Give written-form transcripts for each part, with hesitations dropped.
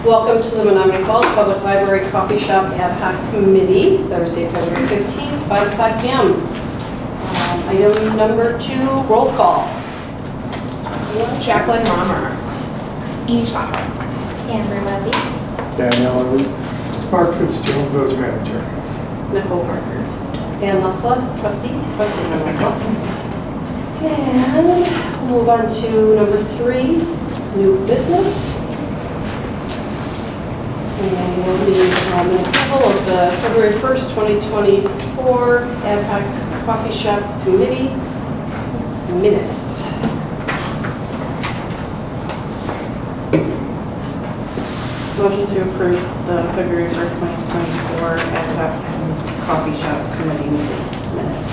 Welcome to the Menomonee Falls Public Library Coffee Shop Ad Hoc Committee, Thursday, February 15th, 5 p.m. Item number 2, roll call. Jacqueline Romer. Amy Schaffer. Amber Levy. Danielle Levy. Mark Fitzgerald, village manager. Nicole Parker. Dan Lussla, trustee Dan Lussla. And we'll move on to number 3, new business. And we'll need an approval of the February 1st, 2024 Ad Hoc Coffee Shop Committee minutes. Motion to approve the February 1st, 2024 Ad Hoc Coffee Shop Committee minutes.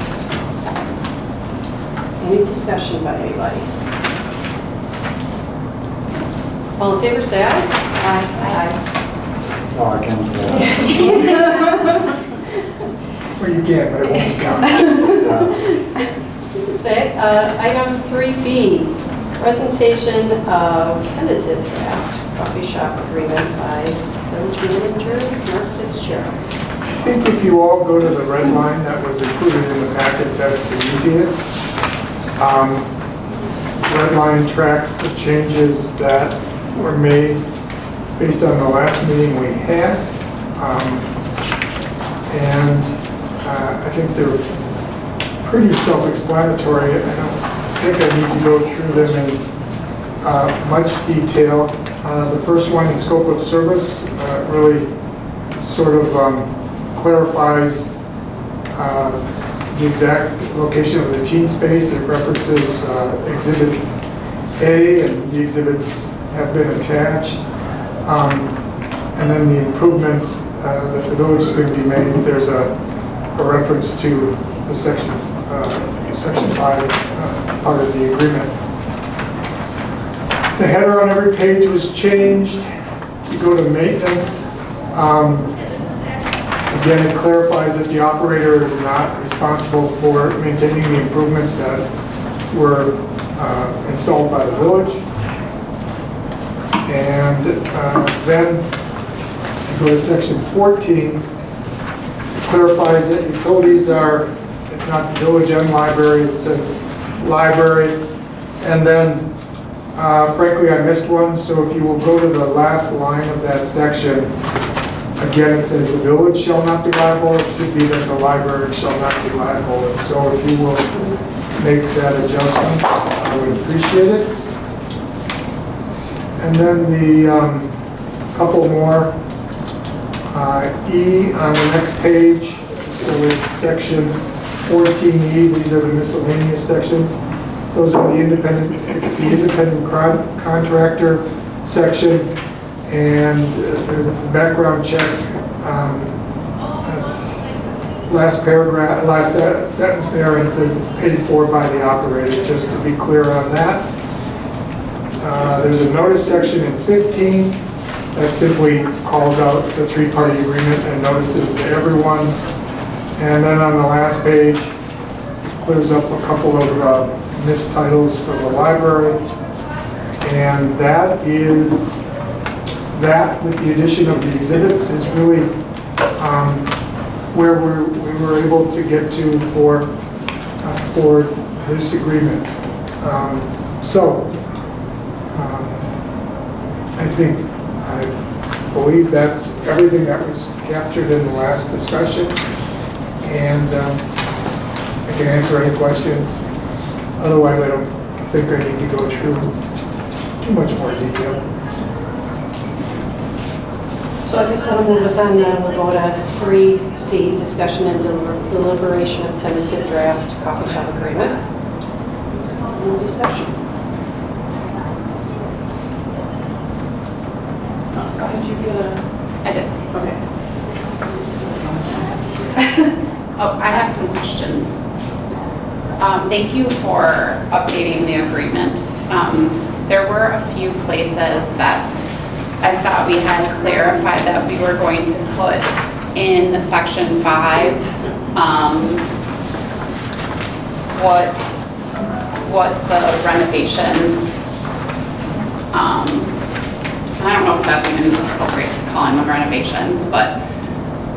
Any discussion by anybody? All in favor, say aye. Aye. Oh, I can't say Well, you can, but it won't count. that. You can say it. Item 3B, presentation of tentative draft coffee shop agreement by village manager Mark Fitzgerald. I think if you all go to the red line that was included in the packet, that's the easiest. Red line tracks the changes that were made based on the last meeting we had. I think they're pretty self-explanatory. I don't think I need to go through them in much detail. The first one, in scope of service, really sort of clarifies the exact location of the teen space. It references Exhibit A, and the exhibits have been attached. And then the improvements that the village is going to be made, there's a reference to the section 5 part of the agreement. The header on every page was changed. You go to maintenance. Again, it clarifies that the operator is not responsible for maintaining the improvements that were installed by the village. And then you go to section 14. It clarifies that utilities are, it's not the village and library, it says library. And then, frankly, I missed one, so if you will go to the last line of that section, again, it says the village shall not be liable. It should be that the library shall not be liable. And so if you will make that adjustment, I would appreciate it. And then the couple more, E on the next page, so it's section 14E, these are the miscellaneous sections. Those are the independent, it's the independent contractor section, and the background check, last paragraph, last sentence there, and it says paid for by the operator, just to be clear on that. There's a notice section in 15 that simply calls out the 3-party agreement and notices to everyone. And then on the last page, clears up a couple of mistitles for the library. And that is, that with the addition of the exhibits is really where we were able to get to for this agreement. I believe that's everything that was captured in the last discussion, and I can answer any questions. Otherwise, I don't think I need to go through too much more detail. So I guess that'll move us on, we'll go to 3C, discussion and deliberation of tentative draft coffee shop agreement. Any discussion? Did you get a... I did. Okay. Oh, I have some questions. Thank you for updating the agreement. There were a few places that I thought we had clarified that we were going to put in section 5 what the renovations I don't know if if that's even appropriate to call them renovations, but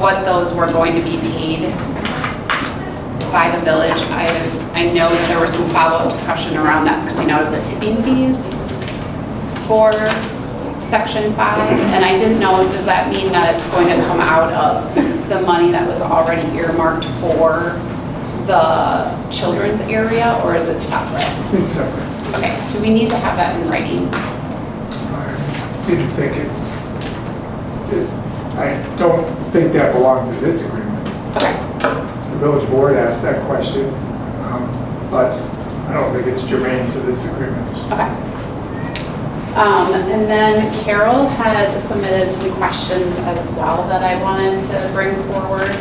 what those were going to be paid by the village. I know that there was some follow-up discussion around that's coming out of the tipping fees for Section 5, and I didn't know, does that mean that it's going to come out of the money that was already earmarked for the children's area, or is it separate? It's separate. Okay, do we need to have that in writing? I didn't think I don't think that belongs in this agreement. Okay, The village board asked that question, but I don't think it's germane to this agreement. okay. And then Carol had submitted some questions as well that I wanted to bring forward.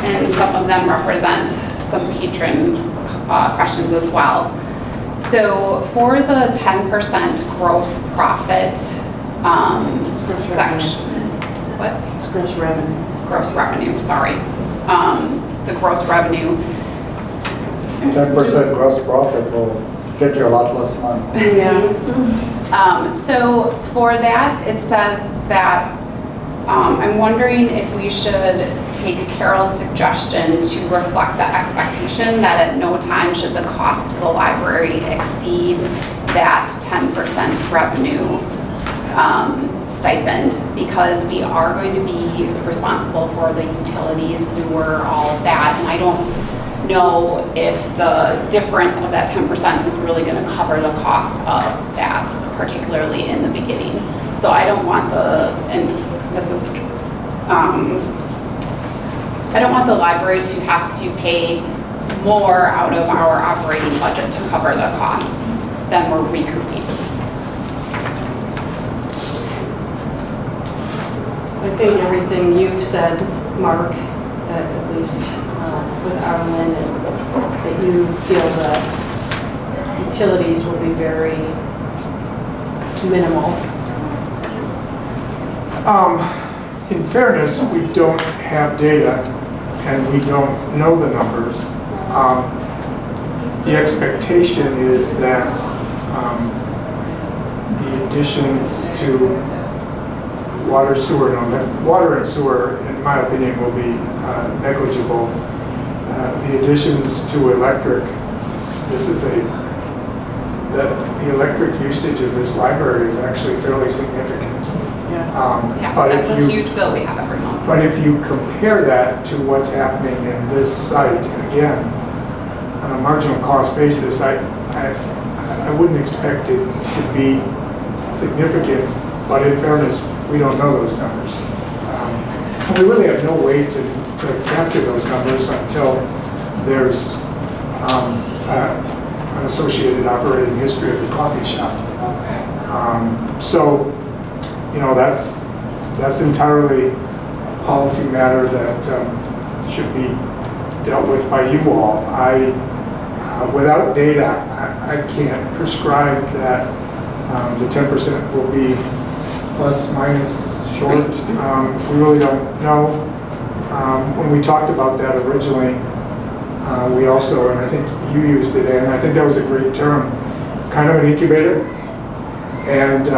And some of them represent some patron questions as well. So for the 10% gross profit section, what? It's gross revenue. Gross revenue, sorry. The gross revenue. 10% gross profit will get you a lot less money. Yeah. So for that, it says that I'm wondering if we should take Carol's suggestion to reflect the expectation that at no time should the cost to the library exceed that 10% revenue stipend, because we are going to be responsible for the utilities, sewer, all of that, and I don't know if the difference of that 10% is really going to cover the cost of that, particularly in the beginning. So I don't want I don't want the library to have to pay more out of our operating budget to cover the costs than we're recouping. I think everything you've said, Mark, at least with Arlen, and that you feel the utilities will be very minimal. In fairness, we don't have data and we don't know the numbers. The expectation is that the additions to water and sewer, in my opinion, will be negligible. The additions to electric, the electric usage of this library is actually fairly significant. Yeah, But that's if a you, huge bill we have every month. but if you compare that to what's happening in this site, again, on a marginal cost basis, I wouldn't expect it to be significant, but in fairness, we don't know those numbers. And we really have no way to capture those numbers until there's an associated operating history of the coffee shop. So, you know, that's entirely a policy matter that should be dealt with by you all. Without data, I can't prescribe that the 10% will be plus, minus, short. We really don't know. When we talked about that originally, we also, and I think you used it, and I think that was a great term, it's kind of an incubator. And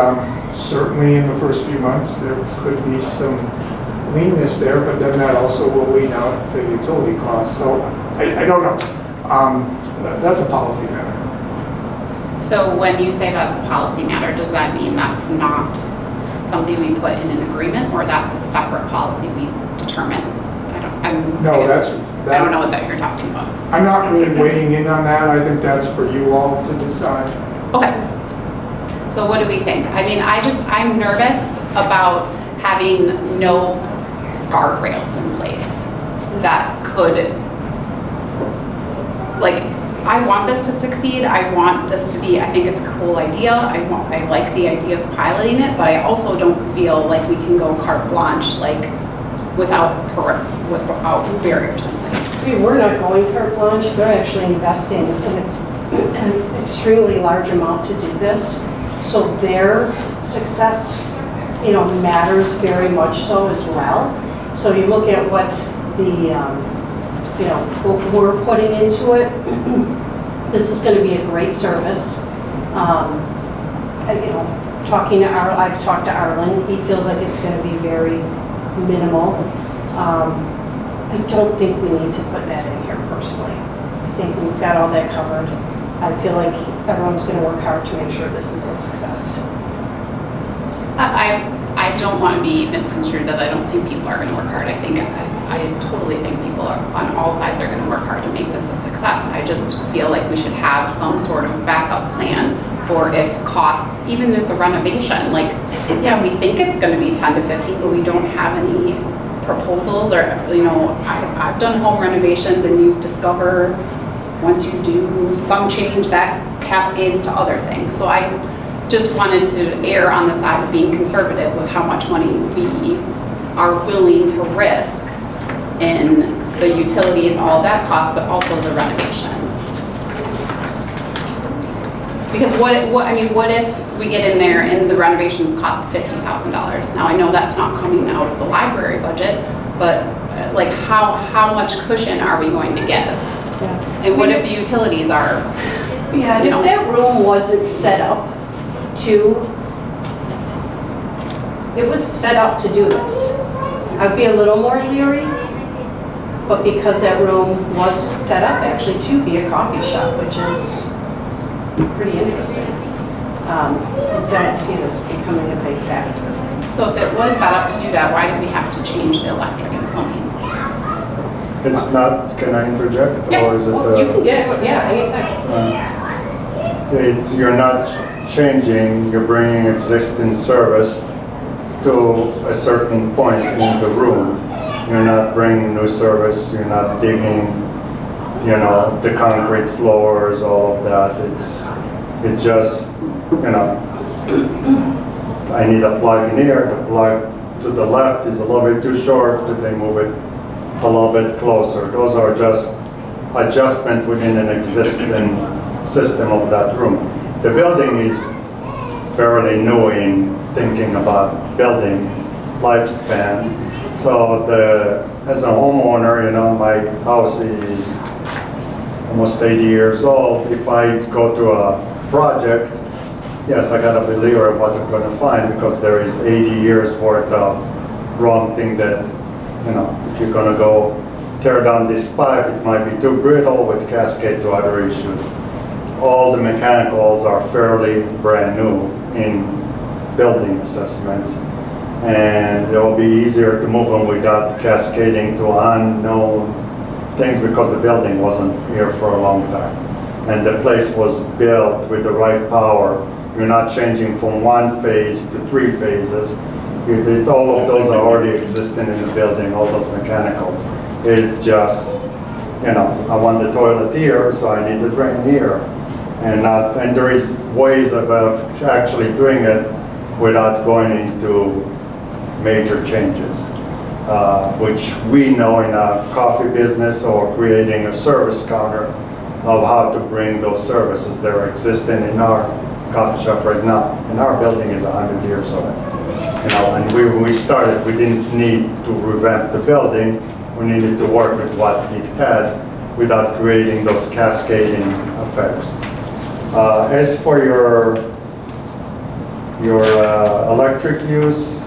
certainly in the first few months, there could be some leanness there, but then that also will lean out the utility costs. So I don't know. That's a policy matter. So when you say that's a policy matter, does that mean that's not something we put in an agreement, or that's a separate policy we determine? I don't know what that you're talking about. I'm not really weighing in on that. I think that's for you all to decide. Okay. So what do we think? I mean, I'm nervous about having no guardrails in place that could, like, I want this to succeed. I want this to be, I think it's a cool idea. I like the idea of piloting it, but I also don't feel like we can go carte blanche, like, without barriers in place. I mean, we're not going carte blanche. They're actually investing in an extremely large amount to do this. So their success, you know, matters very much so as well. So you look at what the, you know, what we're putting into it. This is going to be a great service. talking to I've talked to Arlen, he feels like it's going to be very minimal. I don't think we need to put that in here personally. I think we've got all that covered. I feel like everyone's going to work hard to make sure this is a success. I don't want to be misconstrued that I don't think people are going to work hard. I totally think people on all sides are going to work hard to make this a success. I just feel like we should have some sort of backup plan for if costs, even at the renovation, like, yeah, we think it's going to be 10 to 15, but we don't have any proposals or, I've done home renovations and you discover once you do some change that cascades to other things. So I just wanted to err on the side of being conservative with how much money we are willing to risk in the utilities, all that cost, but also the renovations. Because what if we get in there and the renovations cost $50,000? Now I know that's not coming out of the library budget, but like how much cushion are we going to give? Yeah. And what if the utilities are, Yeah, and if that room wasn't set up it was set up to do this, I'd be a little more leery, but because that room was set up actually to be a coffee shop, which is pretty interesting. I don't see this becoming a big factor. so if it was set up to do that, why did we have to change the electric and plumbing? It's not, can I interject? Yeah. Or is it? You can get it, yeah, anytime. You're not changing, you're bringing existing service to a certain point in the room. You're not bringing new service, you're not digging, the concrete floors, all of that. It's just, I need a plug in here, the plug to the left is a little bit too short, did they move it a little bit closer? Those are just adjustment within an existing system of that room. The building is fairly new in thinking about building lifespan. So as a homeowner, my house is almost 80 years old. If I go to a project, yes, I gotta be leery of what I'm gonna find because there is 80 years worth of wrong thing that, if you're gonna go tear down this pipe, it might be too brittle, which cascade to other issues. All the mechanicals are fairly brand new in building assessments, and it will be easier to move them without cascading to unknown things because the building wasn't here for a long time. And the place was built with the right power. You're not changing from one phase to 3 phases. It's all of those are already existing in the building, all those mechanicals. It's just, I want the toilet here, so I need the drain here. And there is ways of actually doing it without going into major changes, which we know in our coffee business or creating a service counter of how to bring those services that are existing in our coffee shop right now. And our building is 100 years old. And when we started, we didn't need to revamp the building. We needed to work with what it had without creating those cascading effects. As for your electric use,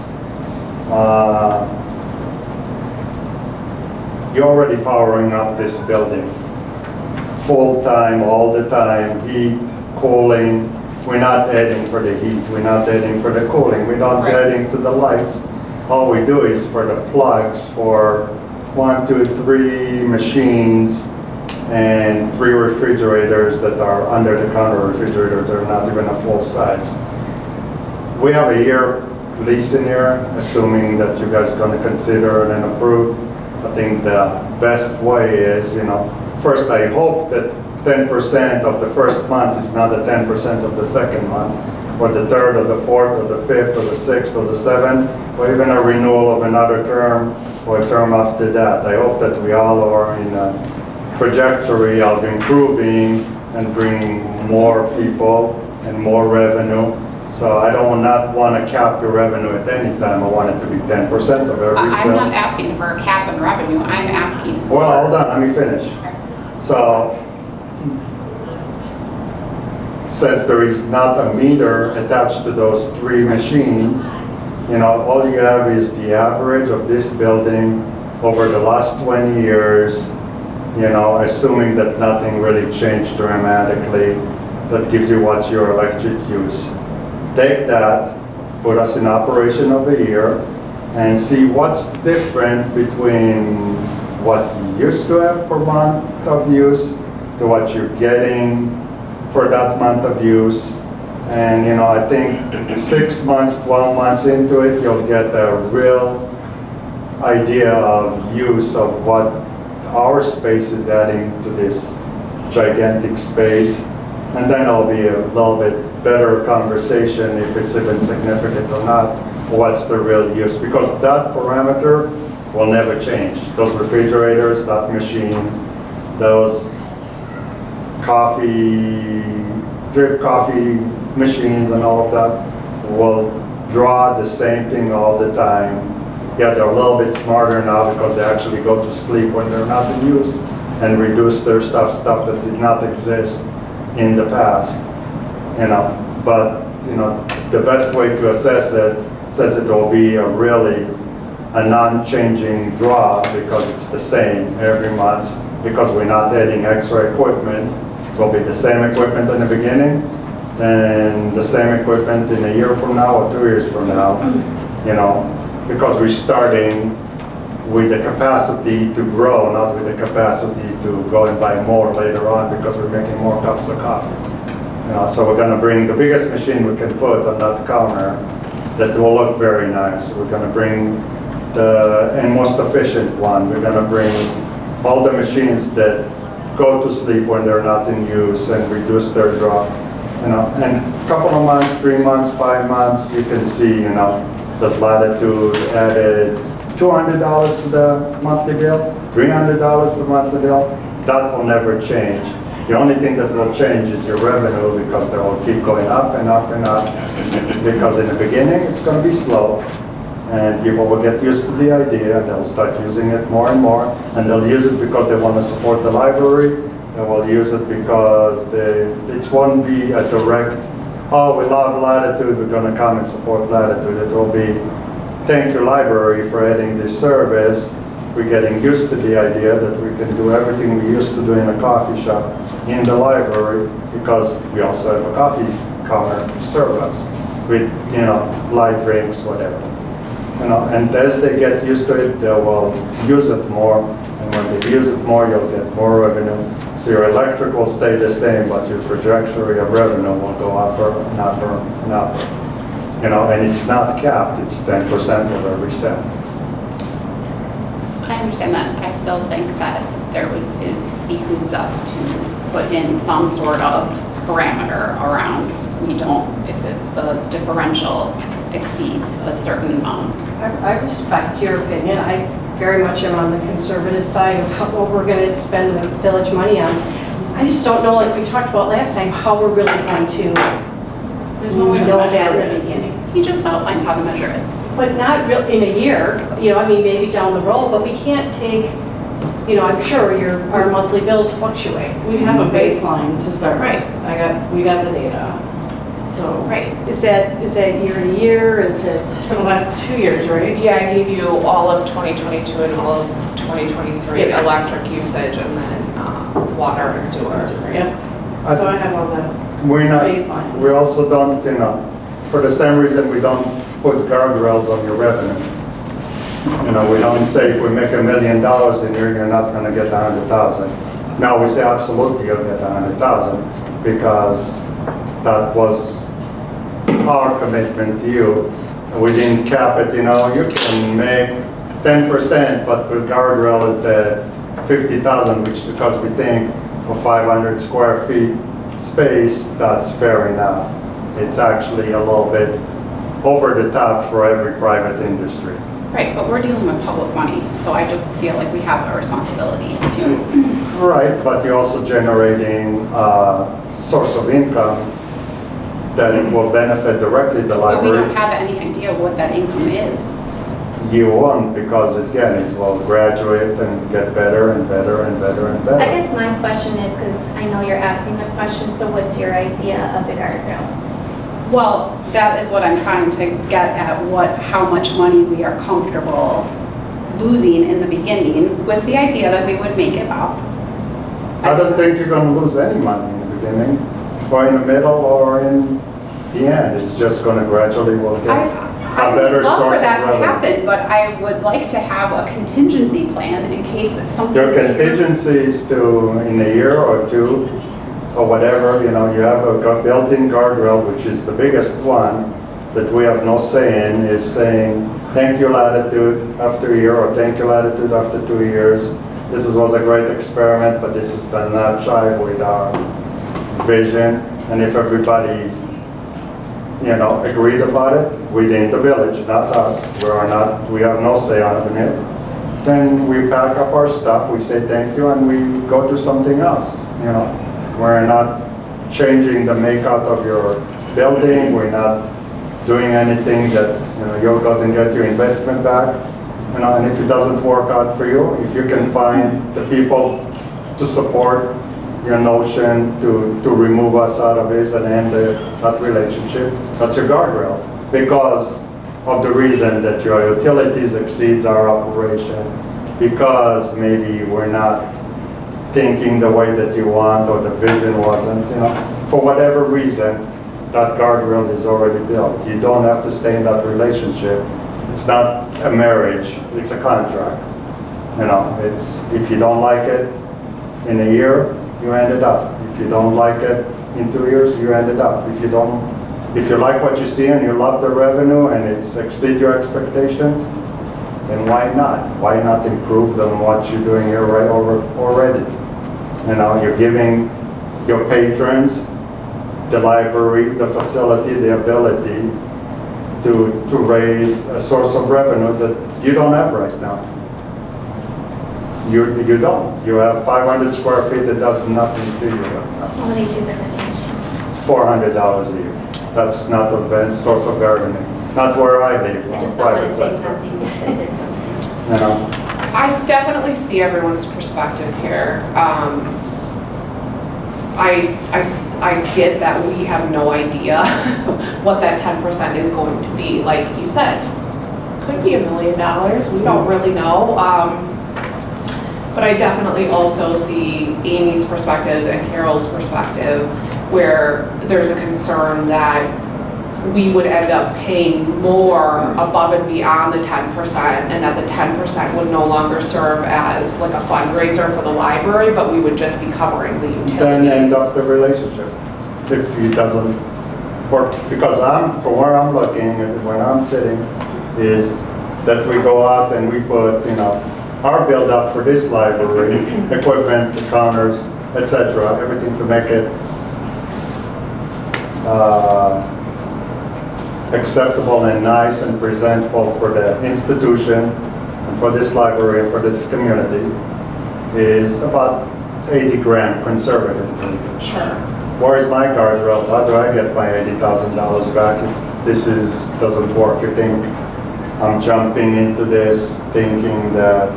you're already powering up this building full time, all the time, heat, cooling. We're not adding for the heat, we're not adding for the cooling, we're not adding to the lights. All we do is for the plugs for 1, 2, 3 machines and 3 refrigerators that are under the counter refrigerators. They're not even a full size. We have a year lease in here, assuming that you guys are going to consider and approve. I think the best way is, first I hope that 10% of the first month is not the 10% of the second month, or the third, or the fourth, or the fifth, or the sixth, or the seventh, or even a renewal of another term, or a term after that. I hope that we all are in a trajectory of improving and bringing more people and more revenue. So I not want to cap your revenue at any time. I want it to be 10% of every I'm sale. not asking for a cap in revenue, I'm asking for... Well, hold on, let me finish. So since there is not a meter attached to those 3 machines, you know, all you have is the average of this building over the last 20 years, you know, assuming that nothing really changed dramatically. That gives you what's your electric use. Take that, put us in operation of a year, and see what's different between what you used to have per month of use to what you're getting for that month of use. And you know, I think 6 months, 12 months into it, you'll get a real idea of use of what our space is adding to this gigantic space. And then it'll be a little bit better conversation if it's even significant or not, what's the real use. Because that parameter will never change. Those refrigerators, that machine, those drip coffee machines and all of that will draw the same thing all the time. Yeah, they're a little bit smarter now because they actually go to sleep when they're not in use and reduce their stuff that did not exist in the past, you know. But, you know, the best way to assess it, since it will be a non-changing draw because it's the same every month, because we're not adding extra equipment. It will be the same equipment in the beginning and the same equipment in a year from now or 2 years from now, you know, because we're starting with the capacity to grow, not with the capacity to go and buy more later on because we're making more cups of coffee. You know, so we're going to bring the biggest machine we can put on that counter that will look very nice. We're going to bring the most efficient one. We're going to bring all the machines that go to sleep when they're not in use and reduce their draw. You know, and a couple of months, 3 months, 5 months, you can see, you know, does Latitude added $200 to the monthly bill, $300 to the monthly bill? That will never change. The only thing that will change is your revenue, because they will keep going up and up and up. Because in the beginning, it's going to be slow, and people will get used to the idea, and they'll start using it more and more, and they'll use it because they want to support the library. They will use it because it won't be a direct, oh, we love Latitude, we're going to come and support Latitude. It will be, thank you, library, for adding this service. We're getting used to the idea that we can do everything we used to do in a coffee shop in the library, because we also have a coffee counter to serve us with, you know, light drinks, whatever. You know, and as they get used to it, they will use it more, and when they use it more, you'll get more revenue. So your electric will stay the same, but your trajectory of revenue will go upper and upper and upper. You know, and it's not capped, it's 10% of every cent. I understand that. I still think that it behooves us to put in some sort of parameter around, if the differential exceeds a certain amount. I respect your opinion. I very much am on the conservative side of what we're going to spend the village money on. I just don't know, like we talked about last time, how we're really going to There's no way to know measure that it. in the beginning. He just outlined how to measure it. But not real in a year, you know, I mean, maybe down the road, but we can't take, you know, I'm sure our monthly bills fluctuate. We have a baseline to start with. Right. We got the data. So. Right. Is that year to year? Is it? For the last 2 years, right? Yeah, I gave you all of 2022 and all of 2023 Yeah. electric usage, and then water and sewer. Yep. So I have all the baseline. We also don't, you know, for the same reason we don't put guardrails on your revenue. You know, we don't say if we make $1 million in here, you're not going to get 100,000. Now we say absolutely you'll get 100,000 because that was our commitment to you. We didn't cap it, you know, you can make 10%, but put guardrail at 50,000, which because we think for 500 square feet space, that's fair enough. It's actually a little bit over the top for every private industry. Right, but we're dealing with public money, so I just feel like we have a responsibility to. Right, but you're also generating a source of income that will benefit directly the But we library. don't have any idea what that income is. you won't, because again, it will graduate and get better and better and better and better. I guess my question is, because I know you're asking the question, so what's your idea of the guardrail? Well, that is what I'm trying to get at, how much money we are comfortable losing in the beginning, with the idea that we would make it up. I don't think you're going to lose any money in the beginning, or in the middle, or in the end. It's just going to gradually will get I a would better love for source that of to revenue. happen, but I would like to have a contingency plan in case that something. There are contingencies to, in a year or two, or whatever, you know, you have a built-in guardrail, which is the biggest one, that we have no say in, is saying, thank you latitude after a year, or thank you latitude after 2 years. This was a great experiment, but this is not shy with our vision. And if everybody, you know, agreed about it, within the village, not us, we have no say on it, then we pack up our stuff, we say thank you, and we go do something else, you know. We're not changing the makeup of your building, we're not doing anything that, you know, you'll go and get your investment back. You know, and if it doesn't work out for you, if you can find the people to support your notion to remove us out of this and end that relationship, that's your guardrail. Because of the reason that your utilities exceeds our operation, because maybe we're not thinking the way that you want, or the vision wasn't, you know, for whatever reason, that guardrail is already built. You don't have to stay in that relationship. It's not a marriage, it's a contract. You know, it's, if you don't like it in a year, you end it up. If you don't like it in 2 years, you end it up. If you like what you see and you love the revenue and it's exceed your expectations, then why not? Why not improve on what you're doing here already? You know, you're giving your patrons, the library, the facility, the ability to raise a source of revenue that you don't have right now. You don't. You have 500 square feet that does nothing to you right now. Well, they do the renovation. $400 a year. That's not a source of revenue. Not where I live. I on just the don't want private to say sector. nothing because it's something. You know? I definitely see everyone's perspectives here. I get that we have no idea what that 10% is going to be. Like you said, could be $1 million. We don't really know. But I definitely also see Amy's perspective and Carol's perspective, where there's a concern that we would end up paying more above and beyond the 10%, and that the 10% would no longer serve as like a fundraiser for the library, but we would just be covering the utilities. Then end up the relationship if it doesn't work. Because from where I'm looking and when I'm sitting, is that we go out and we put, you know, our build up for this library, equipment, the counters, etc., everything to make it acceptable and nice and presentable for the institution and for this library and for this community, is about 80 grand conservatively. Sure. Where's my guardrails? How do I get my $80,000 back if this doesn't work? You think I'm jumping into this thinking that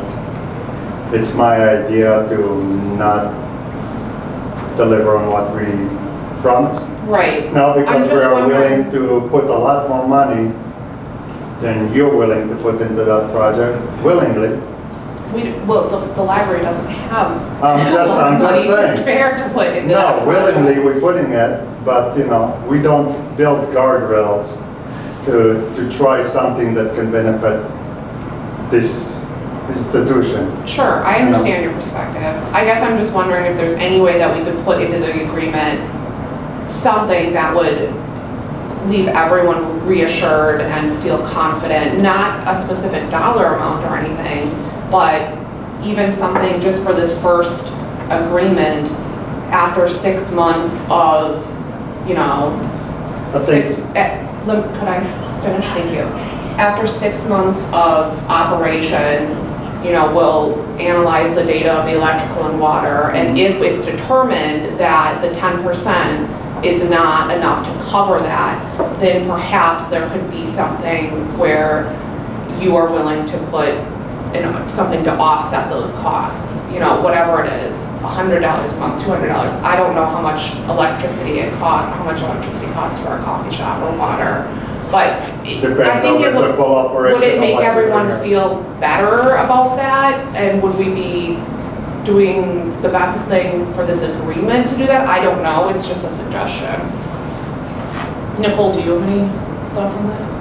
it's my idea to not deliver on what we promised? Right. No, because I'm just we are wondering- willing to put a lot more money than you're willing to put into that project, willingly. Well, the library doesn't have I'm just money to saying. spare to put into that No, project. willingly we're putting it, but you know, we don't build guardrails to try something that can benefit this institution. Sure, I understand your perspective. I guess I'm just wondering if there's any way that we could put into the agreement something that would leave everyone reassured and feel confident, not a specific dollar amount or anything, but even something just for this first agreement after 6 months of, you know, I think could I finish? Thank you. After 6 months of operation, you know, we'll analyze the data of the electrical and water, and if it's determined that the 10% is not enough to cover that, then perhaps there could be something where you are willing to put something to offset those costs, you know, whatever it is, $100 a month, $200. I don't know how much electricity costs for a coffee shop or water, but I Depends think on it it's a full operation. would it or make what you're everyone doing. feel better about that? And would we be doing the best thing for this agreement to do that? I don't know, it's just a suggestion. Nicole, do you have any thoughts on that?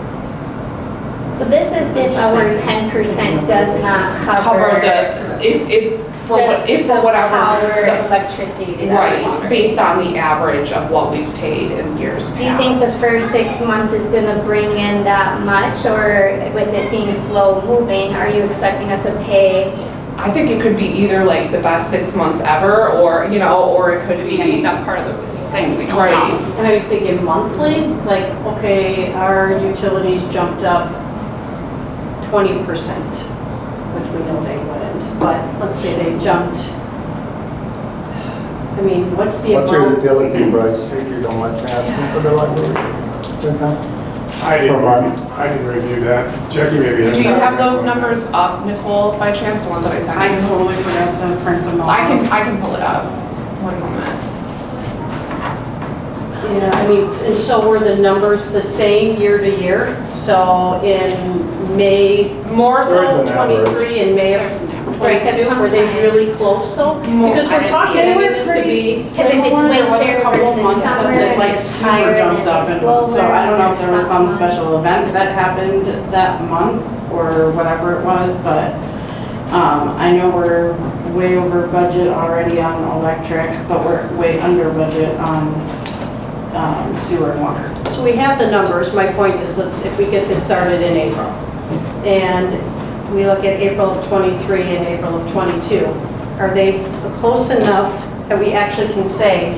So this is if our 10% does not Cover the, if for whatever. power, electricity. Right, based on the average of what we've paid in years past. Do you think the first 6 months is gonna bring in that much, or with it being slow moving, are you expecting us to pay? I think it could be either like the best 6 months ever, or, you know, or it could I mean, I think be, that's part of the thing, we don't right. know. And are you thinking monthly? Like, okay, our utilities jumped up 20%, which we know they wouldn't, but let's say they jumped, I mean, what's the What's your amount? utility price, if you don't mind me asking for the library? I Per month? didn't review that. Jackie maybe has. Do you that. have those numbers up, Nicole, by chance, the ones that I sent I you? totally forgot to print them all. I can pull it up. One moment. Yeah, I mean, and so were the numbers the same year to year? So in May More There is so, an average. 23 and May of Right, 'cause 22, were they really sometimes- close though? More- Because I we're didn't talking, see it. I mean, this could be, Because if it's There was a winter couple versus months summer, that and like it's super higher jumped and up, it's and lower. so I don't know if there was and some months. special event that happened that month or whatever it was, but I know we're way over budget already on electric, but we're way under budget on sewer and water. so we have the numbers. My point is, if we get this started in April, and we look at April of 23 and April of 22, are they close enough that we actually can say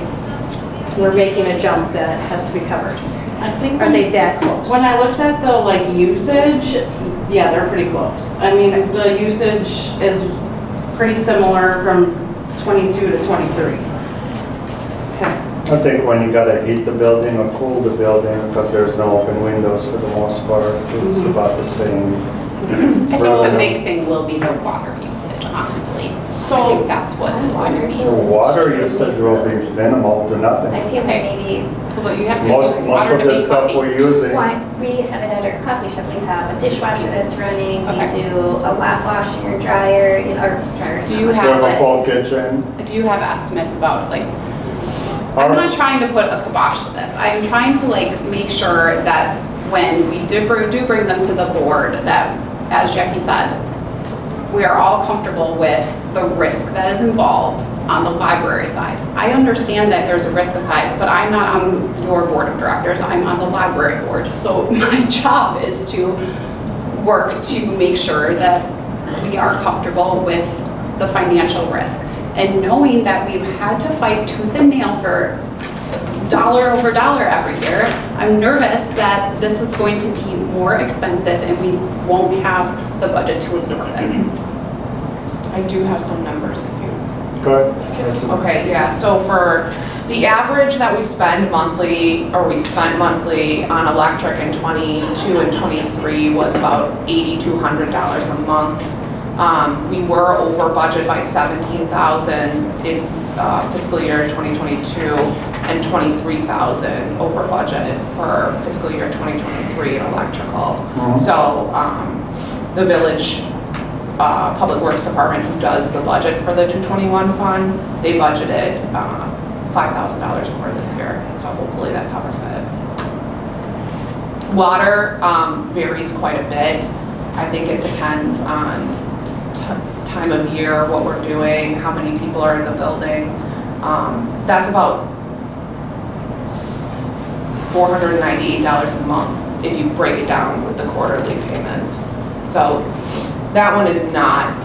we're making a jump that has to be covered? I think Are they that close? when I looked at the like usage, yeah, they're pretty close. I mean, the usage is pretty similar from 22 to 23. Okay. I think when you gotta heat the building or cool the building, because there's no open windows for the most part, it's about the same. I think the Revenue. big thing will be the water usage, honestly. I So, think that's what is going to be. The water usage will be minimal to I nothing. feel like maybe, Although you have to Most use water of to the make stuff coffee. we're using, why, we have it at our coffee shop, we have a dishwasher that's running, we Okay. do a lap wash in your dryer, or dryer's Do not you much. we have a it. full kitchen. Do you have estimates about like, I'm not trying to put a kibosh to this. I'm trying to like make sure that when we do bring this to the board, that, as Jackie said, we are all comfortable with the risk that is involved on the library side. I understand that there's a risk aside, but I'm not on your board of directors, I'm on the library board. So my job is to work to make sure that we are comfortable with the financial risk. And knowing that we've had to fight tooth and nail for dollar over dollar every year, I'm nervous that this is going to be more expensive and we won't have the budget to absorb it. I do have some numbers if you. Good. Okay, yeah, so for the average that we spend monthly, or we spent monthly on electric in 22 and 23 was about $8,200 a month. We were over budget by 17,000 in fiscal year 2022 and 23,000 over budget for fiscal year 2023 in electrical. Mhm. So the village Public Works Department, who does the budget for the 221 fund, they budgeted $5,000 more this year, so hopefully that covers it. Water varies quite a bit. I think it depends on time of year, what we're doing, how many people are in the building. That's about $498 a month if you break it down with the quarterly payments. So that one is not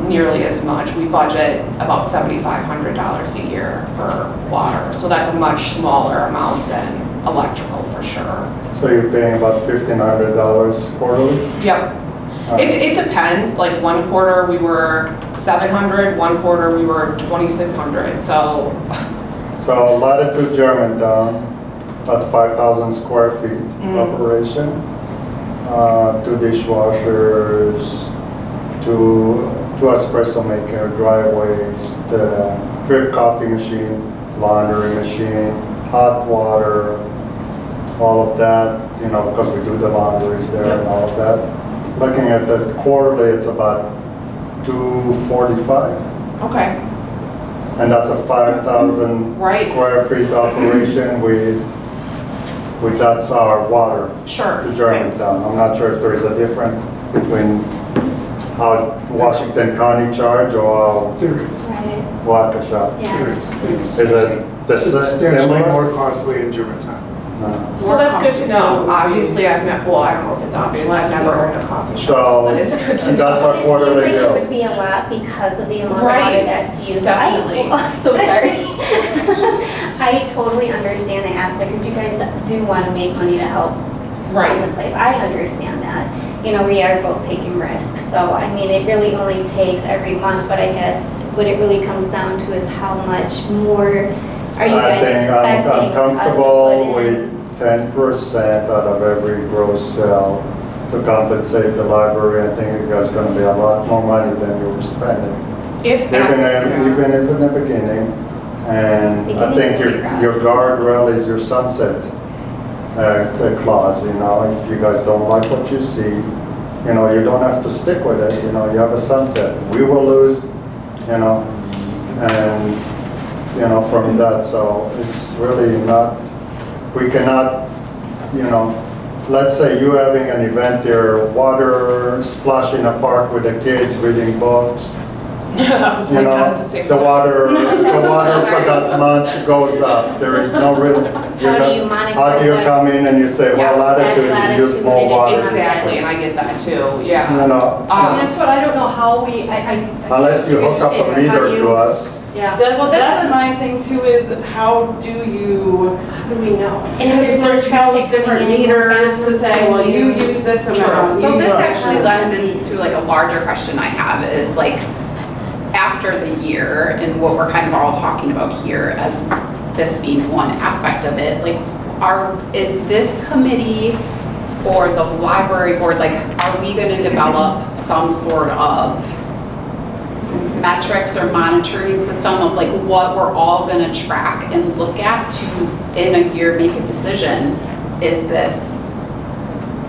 nearly as much. We budget about $7,500 a year for water. So that's a much smaller amount than electrical for sure. So you're paying about $1,500 quarterly? Yep. It depends, like one quarter we were 700, one quarter we were 2,600, so. So Latitude Germantown, about 5,000 square feet Mm. operation. 2 dishwashers, 2 espresso maker, driveways, the drip coffee machine, laundry machine, hot water, all of that, you know, because we do the laundries there and all of that. Looking at the quarterly, it's about 245, Okay. and that's a 5,000 Right. square feet operation. That's our water Sure. to Germantown. I'm not sure if there is a difference between how Washington County charge or There is. Right, Waukesha. yeah. Is it the Substantially similar? more costly in Germantown. No. So that's good to know. So- Obviously, I've never, well, I don't know if it's obvious, I've never owned a coffee shop, So, but it's good to and that's know. our quarterly It seems like it would bill. be a lot because of the amount of Right. water that's used. Definitely. I'm so sorry. I totally understand the aspect, because you guys do want to make money to help run the place. I understand that. You know, we are both taking risks, so I mean, it really only takes every month, but I guess what it really comes down to is how much more are you guys I think expecting I'm us to comfortable put in? with 10% out of every gross sale to compensate the library. I think you guys gonna be a lot more money than you were spending. If, Even yeah. if in the beginning. And I think Beginning's pretty rough. your guardrail is your sunset the clause, you know. If you guys don't like what you see, you know, you don't have to stick with it, you know, you have a sunset. We will lose, you know, and, you know, from that, so it's really not, we cannot, you know, let's say you having an event here, water splash in a park with the kids reading books, you know, the water for that month goes up. There is no real, How do you monitor how do you come in and you say, well, Yeah, latitude, you use more latitude, water. Exactly, and I get that too, yeah. You know, That's what I don't know how we, unless you hook up a meter to us. Yeah. That's my thing too, is how do we know? And if there's no there's no traffic different coming in, meters to say, well, you use- use this True. amount. So you this use- actually lends into like a larger question I have is like, after the year and what we're kind of all talking about here as this being one aspect of it, like, is this committee or the library board, like, are we gonna develop some sort of metrics or monitoring system of like what we're all gonna track and look at to, in a year, make a decision? Is this,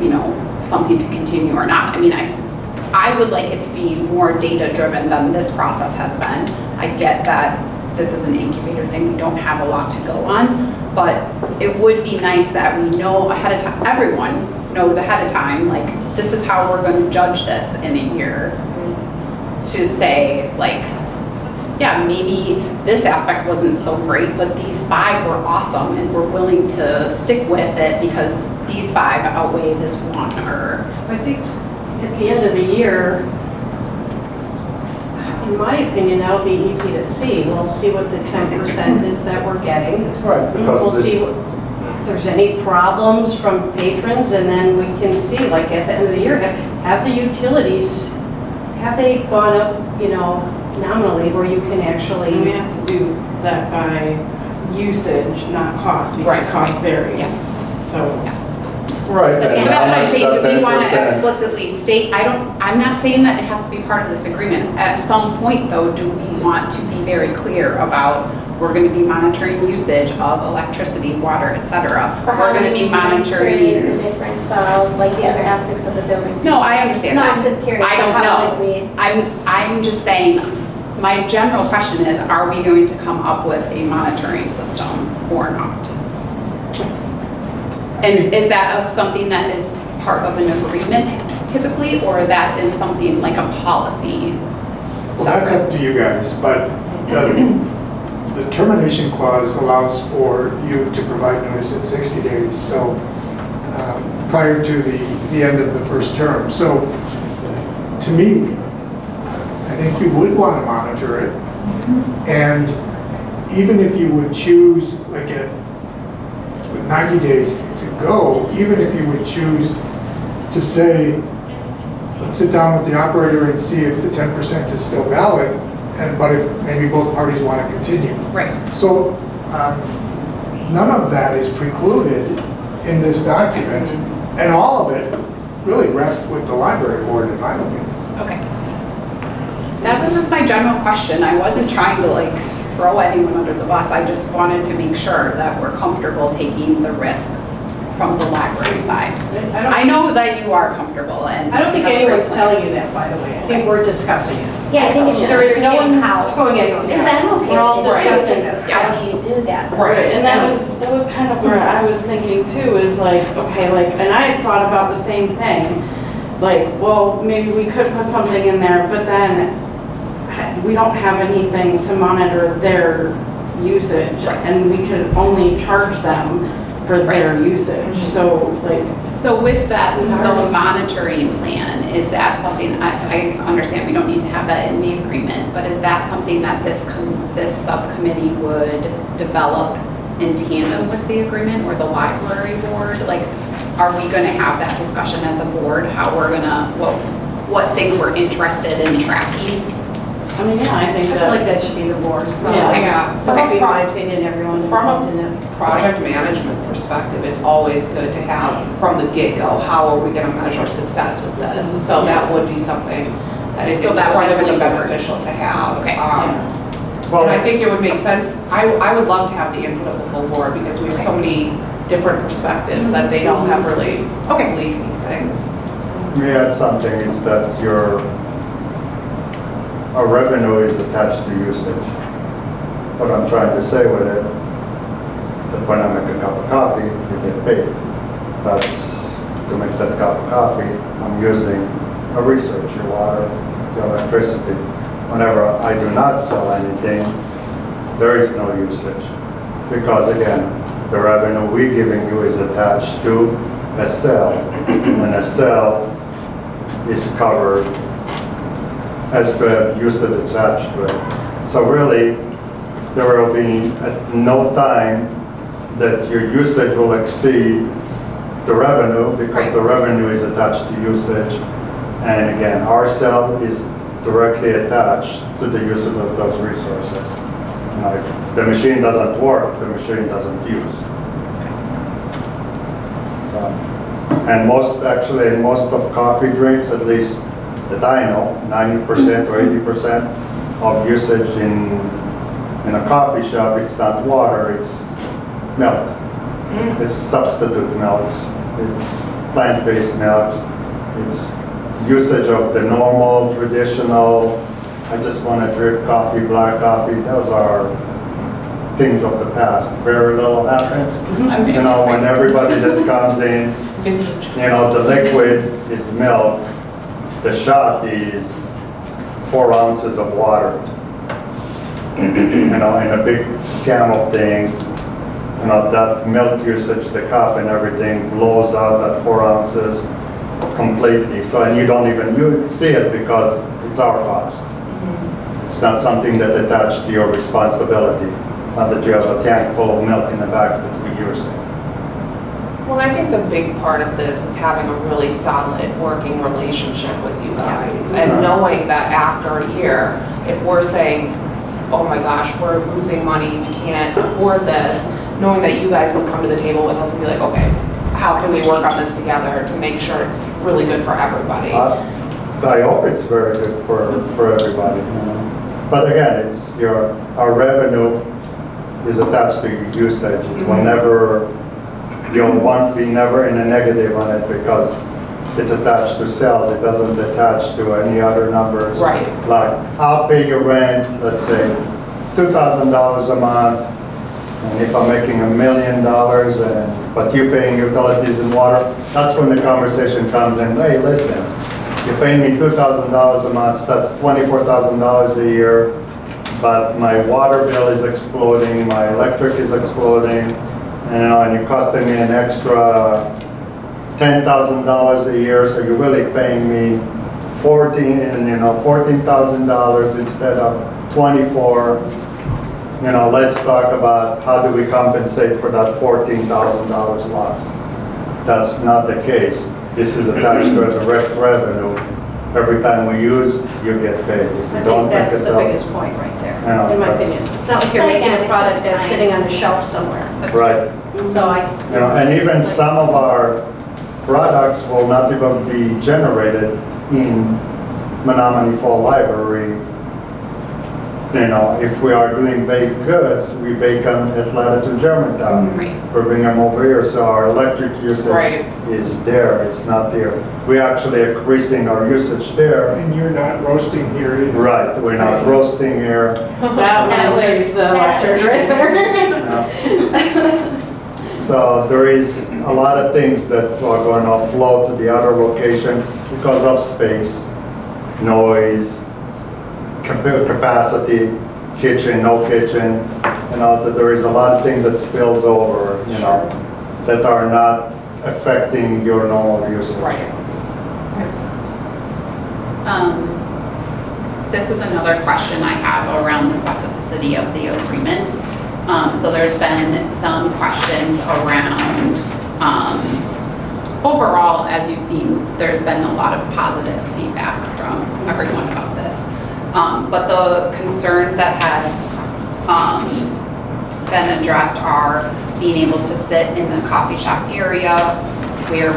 you know, something to continue or not? I mean, I would like it to be more data driven than this process has been. I get that this is an incubator thing, we don't have a lot to go on, but it would be nice that we know ahead of time, everyone knows ahead of time, like, this is how we're gonna judge this in a year. To say, like, yeah, maybe this aspect wasn't so great, but these 5 were awesome and we're willing to stick with it because these 5 outweigh this one, or, I think at the end of the year, in my opinion, that'll be easy to see. We'll see what the 10% is that we're getting. Right, We'll because see it's, if there's any problems from patrons, and then we can see, like, at the end of the year, have the utilities, have they gone up, you know, nominally, where you can We actually, have to do that by usage, not cost, because Right. cost varies. yes, So, yes. right. But And that's what I'm saying, do we want to 10%. explicitly state, I'm not saying that it has to be part of this agreement. At some point though, do we want to be very clear about, we're going to be monitoring usage of electricity, water, et cetera. But how We're going to do be you monitor the monitoring. difference of, like, the other aspects of the building? No, I understand No, that. I'm just curious. I don't how would know. we- I'm just saying, my general question is, are we going to come up with a monitoring system or not? And is that something that is part of an agreement typically, or that is something like a policy? Well, that's up to you guys, but the termination clause allows for you to provide notice at 60 days, so prior to the end of the first term. So to me, I think you would want to monitor it. And even if you would choose, like at 90 days to go, even if you would choose to say, let's sit down with the operator and see if the 10% is still valid, but if maybe both parties want to continue. Right. So none of that is precluded in this document, and all of it really rests with the library board, in my opinion. Okay. That was just my general question. I wasn't trying to like throw anyone under the bus. I just wanted to make sure that we're comfortable taking the risk from the library side. I know that you are comfortable and. I don't think anyone's telling you that, by the way. I think we're discussing it. Yeah, I think it's just There is no understanding one how. throwing anyone Because down. I'm okay We're all with it. discussing It's this. just, how do you do that? though? Right. And that was kind of where I was thinking too, is like, okay, like, and I had thought about the same thing. Like, well, maybe we could put something in there, but then we don't have anything to monitor their usage. And we could only charge them for their usage. So like, So with that, the monitoring plan, is that something, I understand we don't need to have that in the agreement, but is that something that this subcommittee would develop in tandem with the agreement or the library board? Like, are we gonna have that discussion as a board, how we're gonna, what things we're interested in tracking? I mean, yeah, I think I feel that. like that should be the board. Yeah. That would be my opinion, everyone involved in that. Project management perspective, it's always good to have from the get-go, how are we gonna measure success with this? So that would be something that is So that would be for the incredibly board. beneficial to have. Okay. And I think it would make sense, I would love to have the input of the full board because we have so many different perspectives that they don't have really leading things. Let me add something, is that our revenue is attached to usage. What I'm trying to say with it, that when I make a cup of coffee, you get paid. That's, to make that cup of coffee, I'm using a research, your water, your electricity. Whenever I do not sell anything, there is no usage. Because again, the revenue we're giving you is attached to a sale. And a sale is covered as to have usage attached to it. So really, there will be at no time that your usage will exceed the revenue because the revenue is attached to usage. And again, our sale is directly attached to the usage of those resources. You know, if the machine doesn't work, the machine doesn't use. So, and most of coffee drinks, at least that I know, 90% or 80% of usage in a coffee shop, it's not water, it's milk. It's substitute milks, it's plant-based milks, it's usage of the normal, traditional, I just want to drip coffee, black coffee, those are things of the past. Very little happens. You know, when everybody that comes in, you know, the liquid is milk, the shot is 4 ounces of water. You know, in a big scam of things, you know, that milk usage, the cup and everything blows out that 4 ounces completely. So, and you don't even see it because it's our cost. It's not something that attached to your responsibility. It's not that you have a tank full of milk in the bags that we're using. Well, I think the big part of this is having a really solid working relationship with you guys and knowing that after a year, if we're saying, oh my gosh, we're losing money, we can't afford this, knowing that you guys would come to the table with us and be like, okay, how can we work on this together to make sure it's really good for everybody? I hope it's very good for everybody. You know? But again, it's our revenue is attached to your usage. It will never, you'll want to be never in a negative on it because it's attached to sales. It doesn't attach to any other numbers. Right. Like, I'll pay your rent, let's say, $2,000 a month. And if I'm making $1 million, but you're paying utilities and water, that's when the conversation comes in. Hey, listen, you're paying me $2,000 a month, that's $24,000 a year, but my water bill is exploding, my electric is exploding, and you're costing me an extra $10,000 a year, so you're really paying me $14,000 instead of 24. You know, let's talk about how do we compensate for that $14,000 loss. That's not the case. This is attached to a direct revenue. Every time we use, you get paid. If you I don't think pick that's us the up, biggest point right there, Yeah, in my that's- opinion. It's not like you're But making again, a it's product just that's time. sitting on the shelf somewhere. right? So I, You know, and even some of our products will not even be generated in Menomonee Fall Library. You know, if we are doing baked goods, we bake them at Latitude Germantown. Right. We bring them over here, so our electric usage Right. is there, it's not there. We actually are increasing our usage there. And you're not roasting here either. Right, we're not roasting here. That would raise the electric right there. So there is a lot of things that are going to flow to the other location because of space, noise, capacity, kitchen, no kitchen, you know, that there is a lot of things that spills over, you know, that are not affecting your normal usage. Right. Makes sense. This is another question I have around the specificity of the agreement. So there's been some questions around, overall, as you've seen, there's been a lot of positive feedback from everyone about this. But the concerns that have been addressed are being able to sit in the coffee shop area where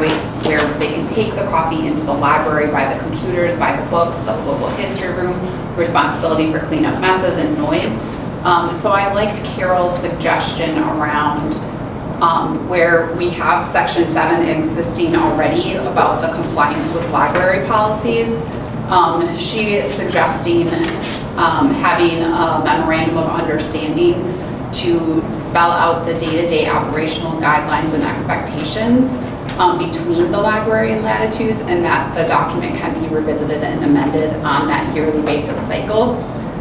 they can take the coffee into the library by the computers, by the books, the local history room, responsibility for cleanup messes and noise. So I liked Carol's suggestion around where we have Section 7 existing already about the compliance with library policies. She is suggesting having a memorandum of understanding to spell out the day-to-day operational guidelines and expectations between the library and Latitudes, and that the document can be revisited and amended on that yearly basis cycle.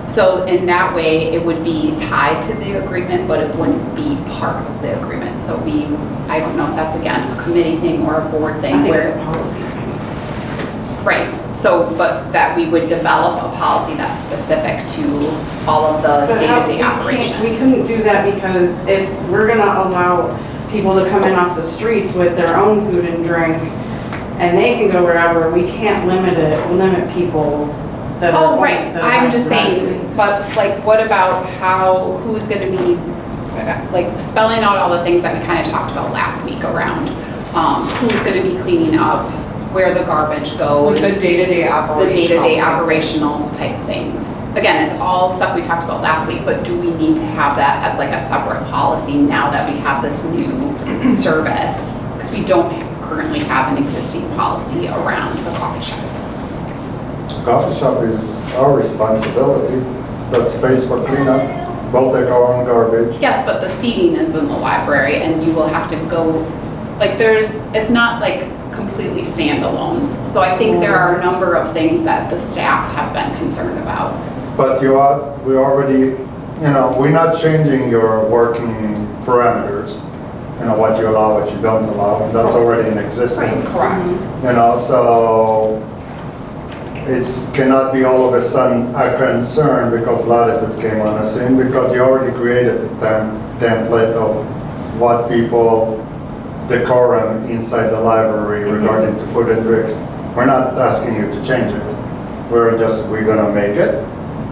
So in that way, it would be tied to the agreement, but it wouldn't be part of the agreement. So I don't know if that's again a committee thing or a board thing. I think where it's a policy thing. Right, so, but that we would develop a policy that's specific to all of the But day-to-day operations. we couldn't do that because if we're gonna allow people to come in off the streets with their own food and drink, and they can go wherever, we can't limit people that are. Oh, right, that I'm are just saying, residents. but like, what about who's gonna be, like, spelling out all the things that we kind of talked about last week around, who's gonna be cleaning up, where the garbage goes. Like the day-to-day operational. The day-to-day type operational type things. Again, it's all stuff we talked about last week, but do we need to have that as like a separate policy now that we have this new service? Because we don't currently have an existing policy around the coffee shop. Coffee shop is our responsibility, that space for cleanup, we'll take our own garbage. Yes, but the seating is in the library and you will have to go, like it's not like completely standalone. So I think there are a number of things that the staff have been concerned about. But we already, we're not changing your working parameters, what you allow, what you don't allow, that's already in existence. Correct. So it cannot be all of a sudden a concern because Latitude came on the scene, because you already created a template of what people decorum inside the library regarding to food and drinks. We're not asking you to change it. We're gonna make it,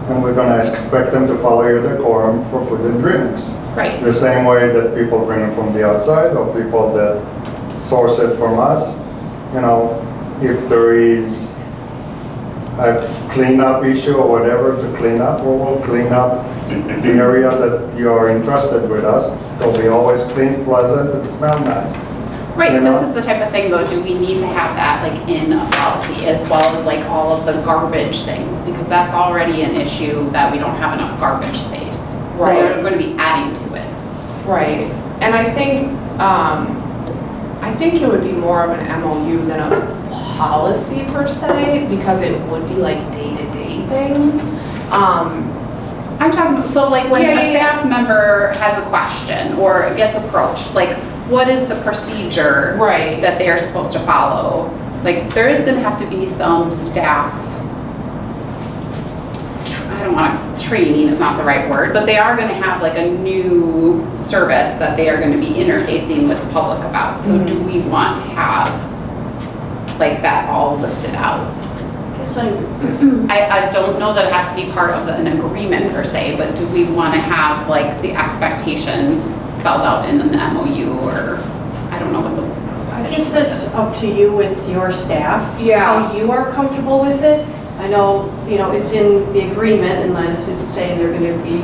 and we're gonna expect them to follow your decorum for food and drinks. Right. The same way that people bring it from the outside or people that source it from us. If there is a cleanup issue or whatever to clean up, we'll clean up the area that you are entrusted with us. It'll be always clean, pleasant, and smell nice. Right, You know? this is the type of thing though, do we need to have that like in a policy as well as like all of the garbage things? Because that's already an issue that we don't have enough garbage space. Right. We're going to be adding to it. Right, and I think it would be more of an MOU than a policy per se, because it would be like day-to-day things. I'm talking, so like when a staff member has a question or gets approached, like what is the procedure Right. that they're supposed to follow? Like there is going to have to be some staff, I don't want to, training is not the right word, but they are going to have like a new service that they are going to be interfacing with the public about. So do we want to have like that all listed out? I don't know that it has to be part of an agreement per se, but do we want to have like the expectations spelled out in an MOU, or I don't know what the. guess that's up to you with your staff. Yeah. How you are comfortable with it. I know, it's in the agreement, and Linus is saying they're gonna be,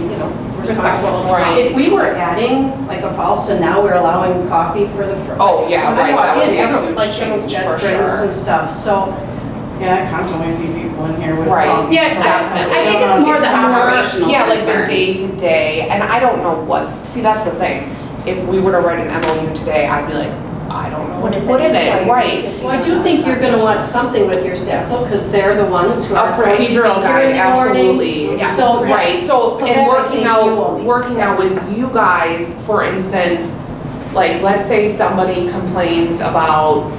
responsible. Right. If we were adding like a false, and now we're allowing coffee for the. Oh, yeah, when I right, walk that would in, be a everyone- huge like, change everyone's got for drinks sure. and stuff, so. Yeah, I constantly see people in here with Right. coffee. Yeah, Definitely. I think it's more the operational Yeah, like their concerns. day to day, and I don't know what, see, that's the thing. If we were to write an MOU today, I'd be like, I don't know what to does put in it, require? right? Because you Well, I don't do have think you're gonna coffee. want something with your staff though, because they're the ones who A are going to be here procedural guide, in the morning. absolutely. Yeah. So, Right, yes. so, that and I working think you will out, need. working out with you guys, for instance, like, let's say somebody complains about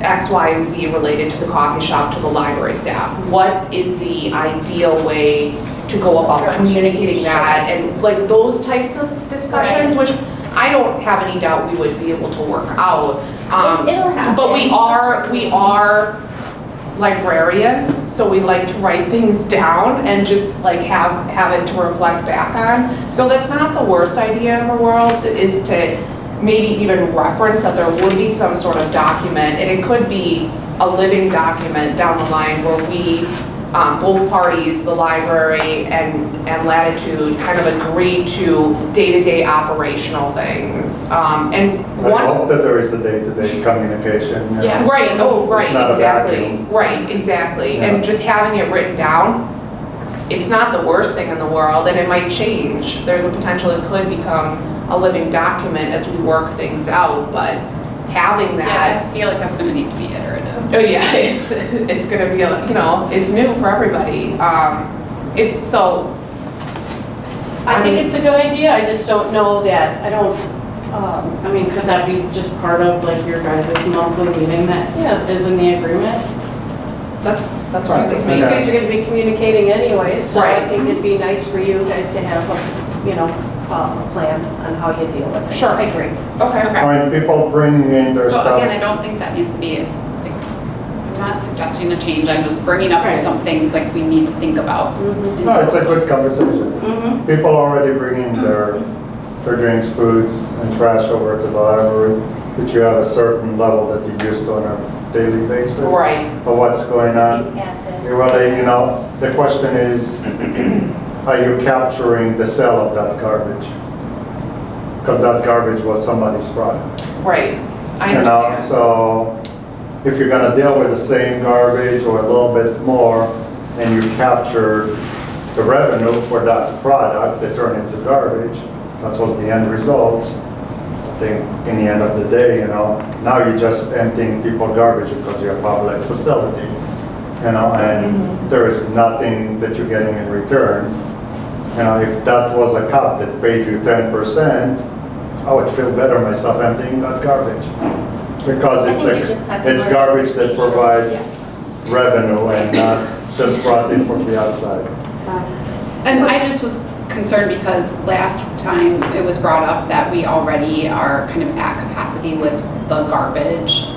X, Y, and Z related to the coffee shop, to the library staff. What is the ideal way to go about communicating that, and like those types of discussions, which I don't have any doubt we would be able to work out. It'll happen. But we are librarians, so we like to write things down and just like have it to reflect back on. So that's not the worst idea in the world, is to maybe even reference that there would be some sort of document, and it could be a living document down the line where we, both parties, the library and Latitude, kind of agree to day-to-day operational things. And I one. hope that there is a day-to-day communication. Yeah, right, oh, right, It's not a exactly, vacuum. right, exactly. Yeah. And just having it written down, it's not the worst thing in the world, and it might change. There's a potential it could become a living document as we work things out, but having Yeah, that, I feel like that's gonna need to be iterative. oh yeah, it's gonna be, it's new for everybody. I think it's a good idea, I just don't know that, I don't, I mean, could that be just part of like your guys' monthly meeting that is in the agreement? that's right with you me. guys are gonna be communicating anyways, so I Right. think it'd be nice for you guys to have a plan on how you deal with it. Sure. I agree. Okay. I mean, people bring in their So again, I stuff. don't think that needs to be, like, I'm not suggesting a change, I'm just bringing up Right. some things like we need to think about. Mhm. No, it's a good conversation. Mm-hmm. People already bring in their drinks, foods, and trash over to the library, but you have a certain level that you use on a daily basis. Right. Of what's going on. At this. You really, the question is, are you capturing the sale of that garbage? Because that garbage was somebody's product. Right, I You know, understand. so if you're gonna deal with the same garbage or a little bit more, and you capture the revenue for that product that turned into garbage, that was the end result. I think in the end of the day, now you're just emptying people's garbage because you're a public facility, and there is nothing that you're getting in return. If that was a cup that paid you 10%, I would feel better myself emptying that garbage. Because I think you're just talking it's more garbage that procedural. provides Yes. revenue and not just brought in from the outside. And I just was concerned because last time it was brought up that we already are kind of at capacity with the garbage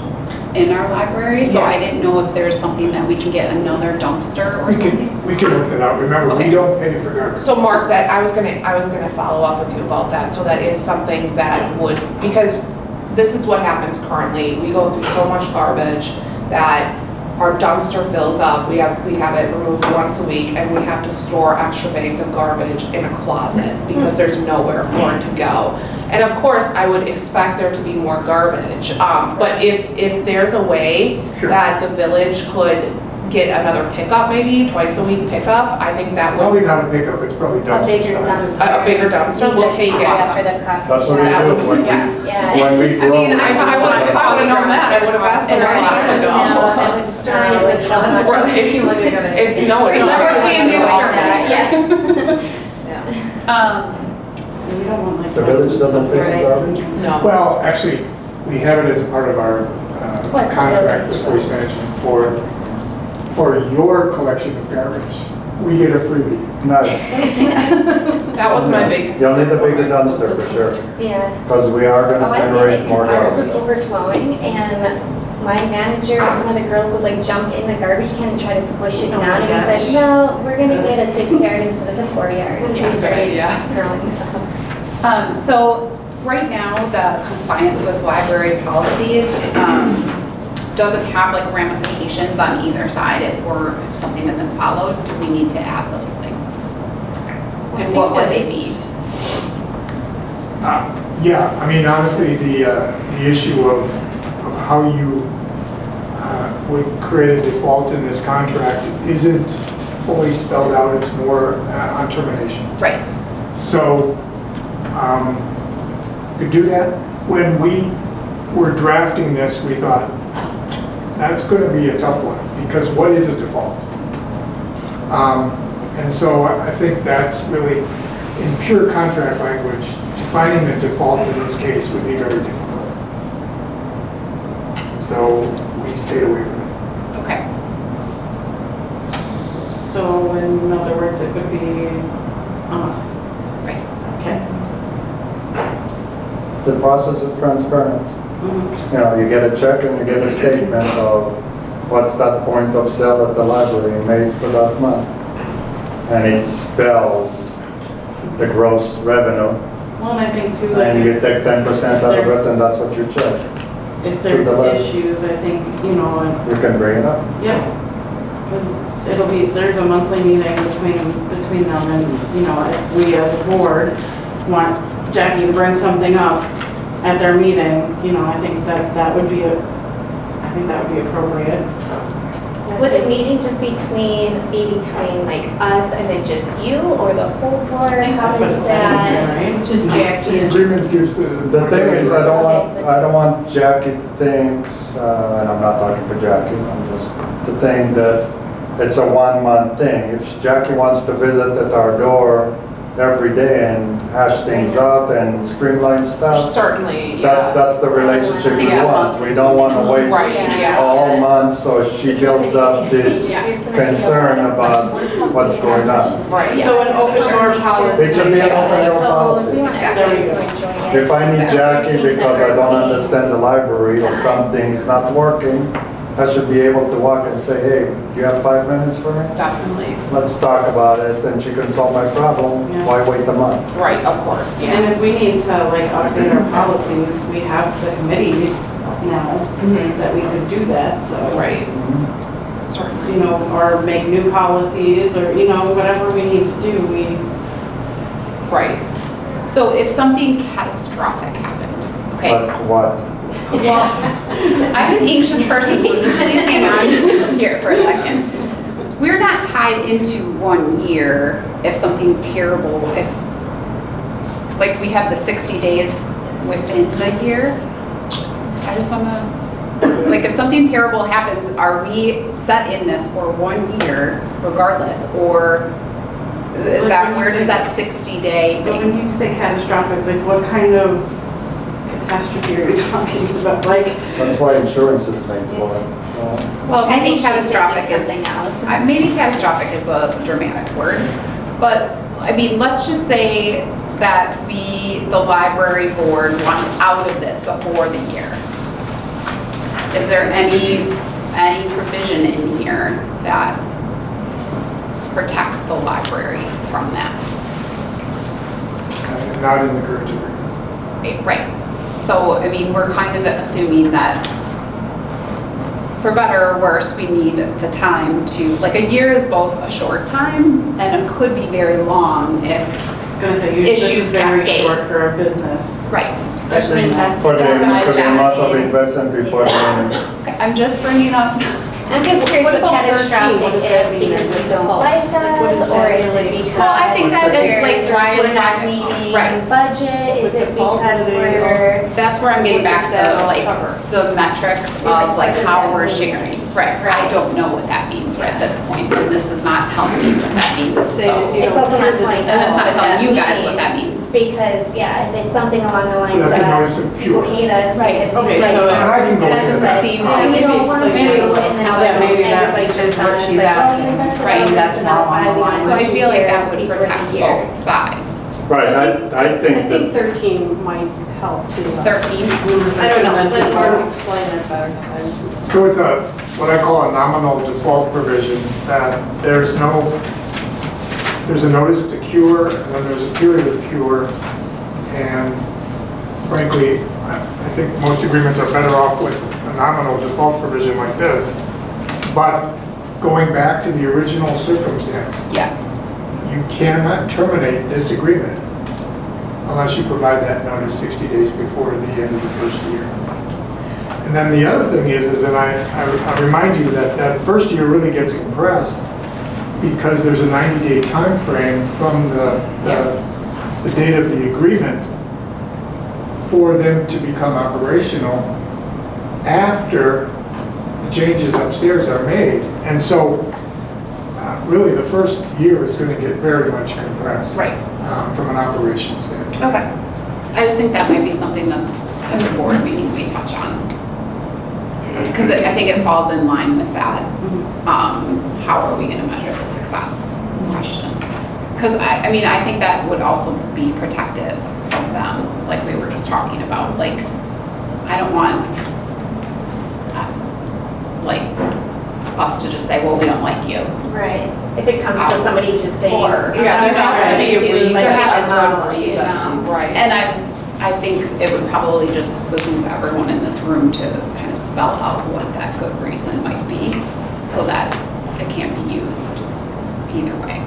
in our library, so I didn't know if there's something that we can get another dumpster or something. We can work that out. Remember, we don't pay for garbage. So Mark, that I was gonna follow up with you about that, so that is something that would, because this is what happens currently. We go through so much garbage that our dumpster fills up. We have it removed once a week, and we have to store extra bags of garbage in a closet because there's nowhere for it to go. And of course, I would expect there to be more garbage. But if there's a way Sure. that the village could get another pickup, maybe twice a week pickup, I think that would. Probably not a pickup, it's probably A dumpster bigger size. dumpster. A bigger dumpster, we'll take it. Yeah, for the coffee That's what shop. That we would- do when yeah. Yeah. when we I grow. mean, if I would've known that, I would've asked for the closet No, I would store it in the closet. Or Doesn't seem like a good idea. It's no, it's It's not. never can do Yeah. We don't want like. The village doesn't pay for Right. garbage? No. Well, actually, we have it as a part of our What's the contract village? with Waste Management for your collection of garbage. We get a freebie. Nice. That was my big. You'll need a bigger dumpster for sure, Yeah. because we are Oh, gonna I did it generate more because ours was garbage. overflowing and my manager and some of the girls would like jump in the garbage can and try to squish it Oh my down. And we gosh. said, no, we're gonna get a 6-yard instead of a 4-yard. And we That's a good started idea. growing some. So right now, the compliance with library policies, does it have like ramifications on either side if something isn't followed? Do we need to add those things? And what would they be? Yeah, I mean, honestly, the issue of how you would create a default in this contract isn't fully spelled out. It's more on termination. Right. So, to do that, when we were drafting this, we thought, that's going to be a tough one, because what is a default? And so I think that's really, in pure contract language, defining the default in this case would be very difficult. So we stayed away from it. Okay. So in other words, it would be a month. Right. Okay. The process is transparent. You know, you get a check and you get a statement of what's that point of sale at the library made for that month. And it spells the gross revenue. Well, and I think too, And you like, take 10% out of it, and that's what you check. if there's the left. issues, I think, you know, and You can bring it up. yep. Because there's a monthly meeting between them, and, you know, if we as a board want Jackie to bring something up at their meeting, you know, I think that would be appropriate. Would the meeting just be between like us and then just you, or the whole board? How That's what does it's that? saying, right? It's just Jackie. This agreement gives the. The thing is, I Okay, don't want Jackie to think, and I'm not talking for Jackie, I'm just to think that it's a 1 month thing. If Jackie wants to visit at our door every day and hash things out and streamline stuff, Certainly, yeah. that's the relationship we Yeah. want. We don't want to wait Right, yeah. all month so she builds up this concern about what's going on. Right. So an open door policy. It should be an open door policy. We want everyone to enjoy it. If I need Jackie because I don't understand the library or something's not working, I should be able to walk and say, hey, you have 5 minutes for me? Definitely. Let's talk about it, and she can solve my problem. Yeah. Why wait a month? Right, of course, yeah. And if we need to like update our policies, we have the committee now Mhm. that we could do that, so. Right. Certainly. You know, or make new policies, or, you know, whatever we need to do, we, Right. So if something catastrophic happened, okay? But what? Well, I'm an anxious person, so just please hang on here for a second. We're not tied into 1 year if something terrible, like we have the 60 days within the year. I just wanna, like if something terrible happens, are we set in this for 1 year regardless? Or is that, where does that 60-day but thing? when you say catastrophic, like what kind of catastrophe are you talking about? Like, That's why insurance is made for it. Well, I maybe think she's catastrophic thinking is, something else. maybe catastrophic is a dramatic word, but I mean, let's just say that the library board wants out of this before the year. Is there any provision in here that protects the library from that? Not in the current agreement. Right. So, I mean, we're kind of assuming that for better or worse, we need the time to, like a year is both a short time and it could be very long if, I was gonna say, this Issues is very cascade. short for a business. right. Especially in that. For the That's my amount of chat. investment we put in. Okay, I'm just bringing up, I'm just curious What what about 13? catastrophic What does that is, mean? because Is it you don't default? like Like, what us, does or that is it really- because? Well, I think that is like we're driving not back- meeting right. budget, is With it default, because do they we're? that's where I'm getting back to like Cover. the metrics of like how we're sharing. Right, I Right. don't know what that means right at this point, and this is not telling me what that means, so. Say if you It's also not telling And us it's not what telling that you guys what that means. Because, yeah, if it's something along the lines That's a notice of of people cure. hate us because we Okay, slice so- them. And I can go That into doesn't that. seem Oh, like, you Maybe don't want to, explain and it. then Now so that maybe that everybody is just what comes she's like, well, asking. you guys Right, don't that's know more why along the we want lines. so I to feel like hear that would before protect the year. both sides. Right, I think I think that 13 might help too. 13? I don't know, let Mark explain that better, 'cause So it's what I call a nominal default provision, that there's a notice to cure, and then there's a period of cure, and frankly, I think most agreements are better off with a nominal default provision like this, but going back to the original circumstance, Yeah, you cannot terminate this agreement unless you provide that notice 60 days before the end of the first year. And then the other thing is that I remind you that that first year really gets compressed because there's a 90-day time frame from the date of the agreement for them to become operational after the changes upstairs are made. And so really the first year is going to get very much compressed. Right. From an operations standpoint. okay. I just think that might be something that as a board we touch on. Because I think it falls in line with that. How are we going to measure the success question? Because I mean, I think that would also be protective of them, like we were just talking about. Like, I don't want like us to just say, well, we don't like you. Right. If it comes to somebody just saying. Or- Yeah, there has to be a reason, Like, a yeah, good reason, right? And I think it would probably just behoove everyone in this room to kind of spell out what that good reason might be, so that it can't be used either way.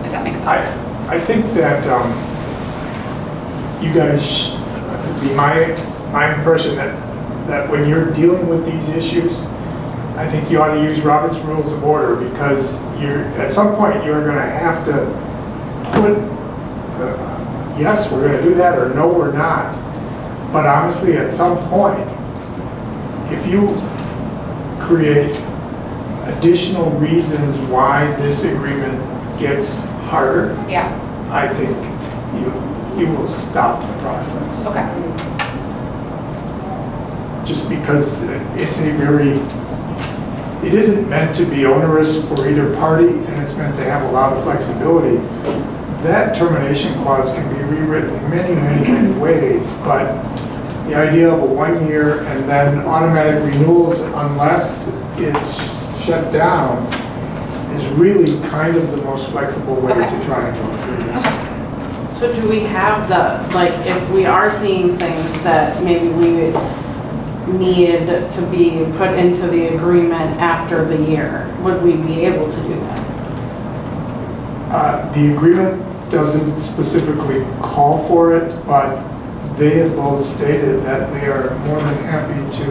If that makes sense. I think that you guys, it'd be my impression that when you're dealing with these issues, I think you ought to use Robert's Rules of Order, because at some point you're going to have to put yes, we're going to do that, or no, we're not. But honestly, at some point, if you create additional reasons why this agreement gets harder, Yeah, I think you will stop the process. okay. Just because it isn't meant to be onerous for either party, and it's meant to have a lot of flexibility. That termination clause can be rewritten many, many, many ways, but the idea of a 1 year and then automatic renewals unless it's shut down is really kind of the most flexible way Okay. to try and go through this. So do we have like, if we are seeing things that maybe we need to be put into the agreement after the year, would we be able to do that? The agreement doesn't specifically call for it, but they have both stated that they are more than happy to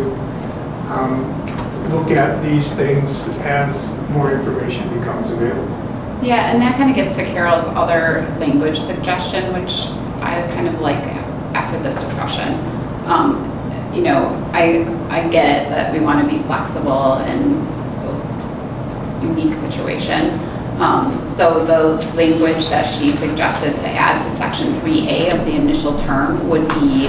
look at these things as more information becomes available. Yeah, and that kind of gets to Carol's other language suggestion, which I kind of like after this discussion. You know, I get it that we want to be flexible and it's a unique situation. So the language that she suggested to add to section 3A of the initial term would be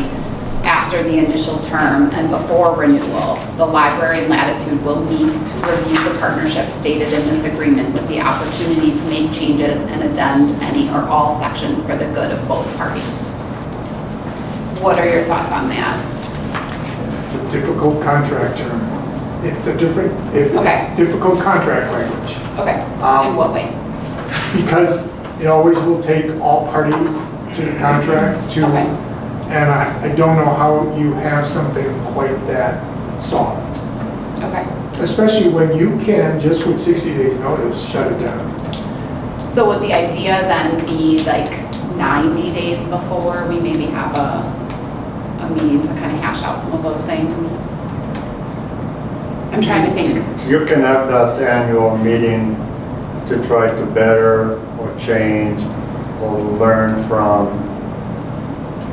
after the initial term and before renewal, the library and Latitude will meet to review the partnership stated in this agreement with the opportunity to make changes and addend any or all sections for the good of both parties. What are your thoughts on that? It's a difficult contract term. It's Okay. difficult contract language. Okay, in what way? Because it always will take all parties to the contract to, Okay. and I don't know how you have something quite that soft. Okay. Especially when you can, just with 60 days notice, shut it down. So would the idea then be like 90 days before we maybe have a meeting to kind of hash out some of those things? I'm trying to think. You can have that annual meeting to try to better or change or learn from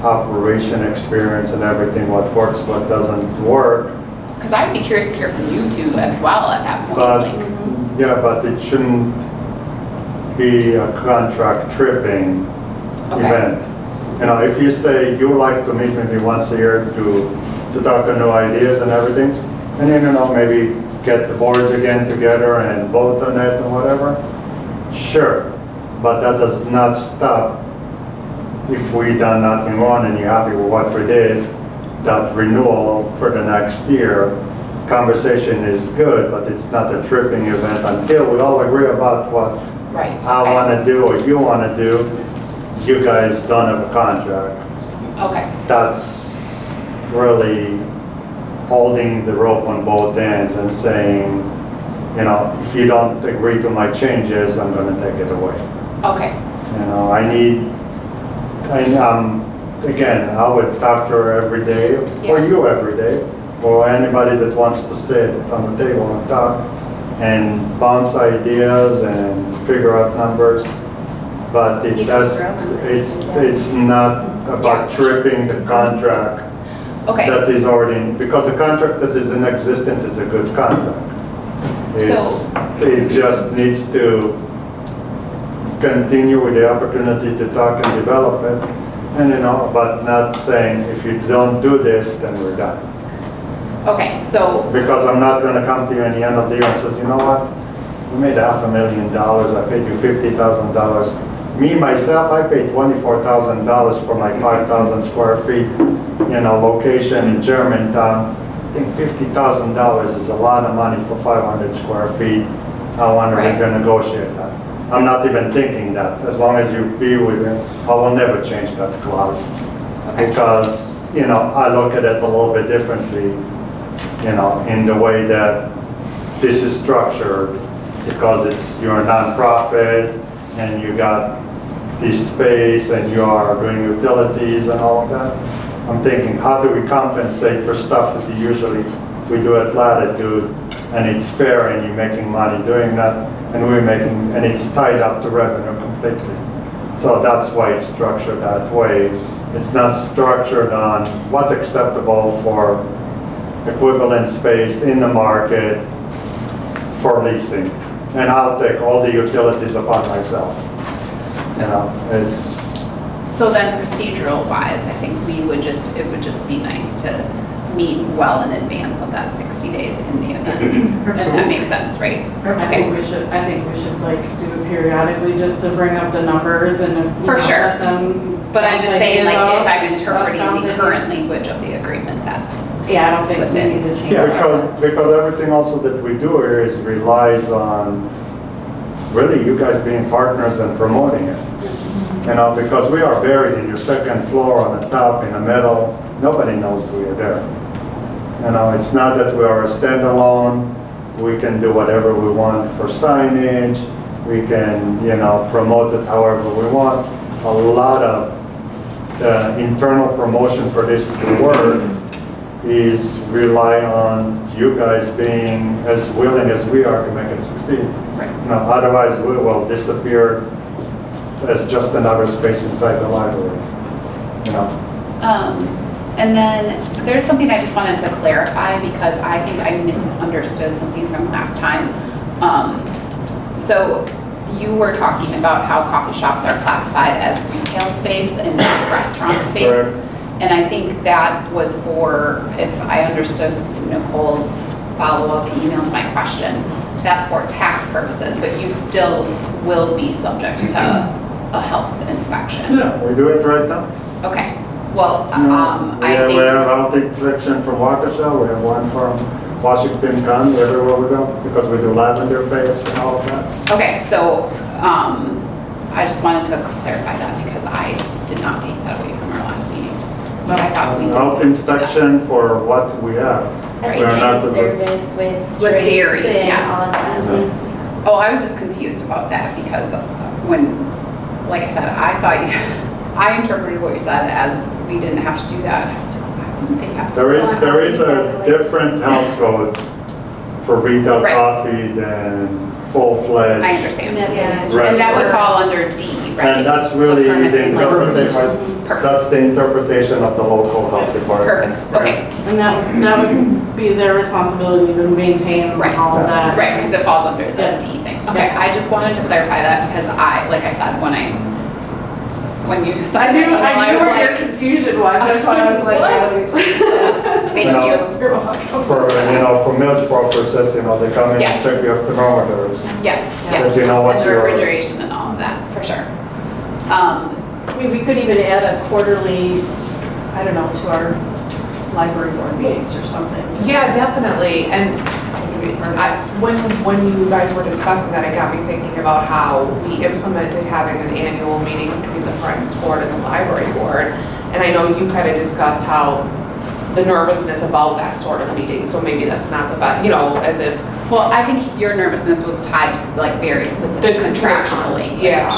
operation experience and everything, what works, what doesn't work. Because I would be curious to hear from you two as well at that point. But, Like, yeah, but it shouldn't be a contract tripping Okay. event. You know, if you say you like to meet maybe once a year to talk on new ideas and everything, and then, you know, maybe get the boards again together and vote on it and whatever, sure. But that does not stop if we done nothing wrong and you're happy with what we did, that renewal for the next year, conversation is good, but it's not a tripping event until we all agree about what right. I okay. want to do or you want to do. You guys don't have a contract. Okay. That's really holding the rope on both ends and saying, you know, if you don't agree to my changes, I'm gonna take it away. Okay, You know, again, I would talk to her every day, or Yeah. you every day, or anybody that wants to sit on the table and talk and bounce ideas and figure out numbers. But it's not about Yeah. tripping the contract okay. that is already, because the contract that is in existence is a good contract. It just needs to continue with the opportunity to talk and develop it, and you know, but not saying, if you don't do this, then we're done. Okay, so, Because I'm not gonna come to you at the end of the year and says, you know what? We made $500,000, I paid you $50,000. Me, myself, I paid $24,000 for my 5,000 square feet, you know, location in Germantown. I think $50,000 is a lot of money for 500 square feet. I wonder if Right. we're gonna negotiate that. I'm not even thinking that. As long as you be with me, I will never change that clause. okay, Because, you know, I look at it a little bit differently, you know, in the way that this is structured, because you're a nonprofit and you got this space and you are doing utilities and all of that. I'm thinking, how do we compensate for stuff that we do at Latitude, and it's fair and you're making money doing that, and it's tied up to revenue completely. So that's why it's structured that way. It's not structured on what's acceptable for equivalent space in the market for leasing. And I'll take all the utilities upon myself. You know, so then procedural wise, I think it would just be nice to meet well in advance of that 60 days in the event. If that makes sense, right? I think we should like do it periodically just to bring up the numbers and For sure. let them. But I'm just saying, like, if I'm interpreting bounce the ideas. current language of the agreement, that's, Yeah, I don't think we within. need to change. Yeah, that. because everything also that we do here relies on really you guys being partners and promoting it. You know, because we are buried in your second floor on the top, in the middle, nobody knows we are there. You know, it's not that we are a standalone, we can do whatever we want for signage, we can, you know, promote it however we want. A lot of the internal promotion for this to work is rely on you guys being as willing as we are to make it succeed. Right. You know, otherwise we will disappear as just another space inside the library. You know. And then there's something I just wanted to clarify because I think I misunderstood something from last time. So you were talking about how coffee shops are classified as retail space and not restaurant space. Correct. And I think that was for, if I understood Nicole's follow-up email to my question, that's for tax purposes, but you still will be subject to a health inspection. Yeah, we do it right now. Okay, well, We I have think, health inspection from Waukesha, we have one from Washington County, everywhere we go, because we do lavender face and all of that. okay, so, I just wanted to clarify that because I did not take that away from our last meeting. But I thought we did. Health inspection for what we have. I We are think not any the- service with With drinks dairy, and yes. all of that. Oh, I was just confused about that because when, like I said, I thought you, I interpreted what you said as we didn't have to do that. I was like, why wouldn't they have to? There is a different health code for retail Right. coffee than full-fledged. I understand. Yeah. And that would fall under D, right? And that's really the Permits and licenses. interpretation, that's the interpretation of the local health department. Perfect, okay. And that would be their responsibility to maintain Right. all of that. Right, because it falls under the Yeah. D thing. Okay, I just wanted to clarify that because like I said, when you I decided, knew I was where your like, confusion was, that's why I was like, thank You know, you. You're welcome. For, you know, for milk purposes, you know, they come in and Yes. check your thermometers. Yes, That yes. you know what's And the your- refrigeration and all of that, for sure. I mean, we could even add a quarterly, I don't know, to our library board meetings or something. Yeah, definitely, and when you guys were discussing that, it got me thinking about how we implemented having an annual meeting between the Friends Board and the Library Board. And I know you kind of discussed how the nervousness about that sort of meeting, so maybe that's not the best, as if. Well, I think your nervousness was tied to like very specific contractual language. Yeah.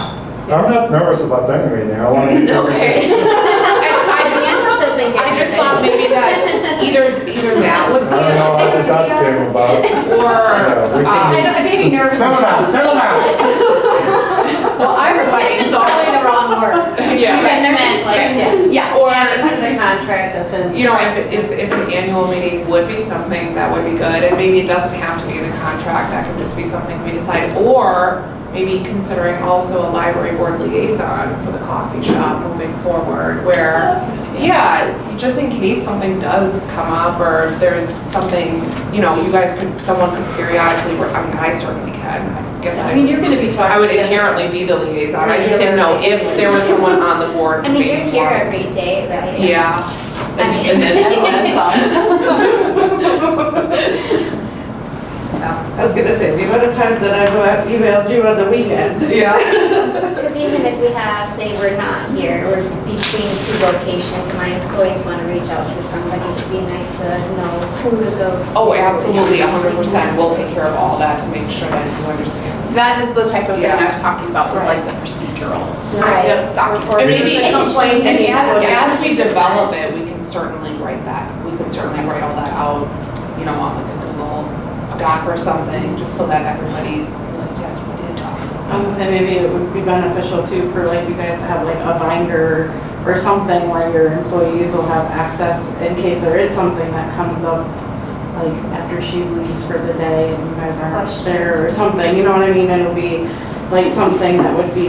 I'm not nervous about any meeting, I want to be. Okay. I just thought maybe that either that would be I don't know how that came about. or, I may be nervous. Settle down, settle down. Well, I was like, it's probably the wrong word. Yeah. You guys meant like, Yeah. or into the contract that's in. if an annual meeting would be something that would be good, and maybe it doesn't have to be in the contract, that could just be something we decide, or maybe considering also a library board liaison for the coffee shop moving forward, where, just in case something does come up, or if there's something, someone could periodically, I certainly can, I guess I mean, you're gonna be talking. I would inherently be the liaison, I just didn't know if there was someone on the board I who mean, you're maybe here wanted. every day, right? Yeah. I mean. And then I was gonna say, the amount of times that I've emailed you on the weekend. Yeah. Because even if we have, say, we're not here, we're between two locations, and I always want to reach out to somebody, it'd be nice to know who to go to. Oh, absolutely, 100%. We'll take care of all that to make sure that you understand. That is the type of thing Yeah. I was talking about with like the procedural Right. document. And maybe, It's a complaint and that needs to be as we addressed. develop it, we can certainly write that. We can certainly write all that out, on like a Google Doc or something, just so that everybody's like, yes, we did talk. I was gonna say, maybe it would be beneficial too for like you guys to have like a binder or something where your employees will have access in case there is something that comes up, like after she leaves for the day and you guys aren't there or something, you know what I mean? It'll be like something that would be,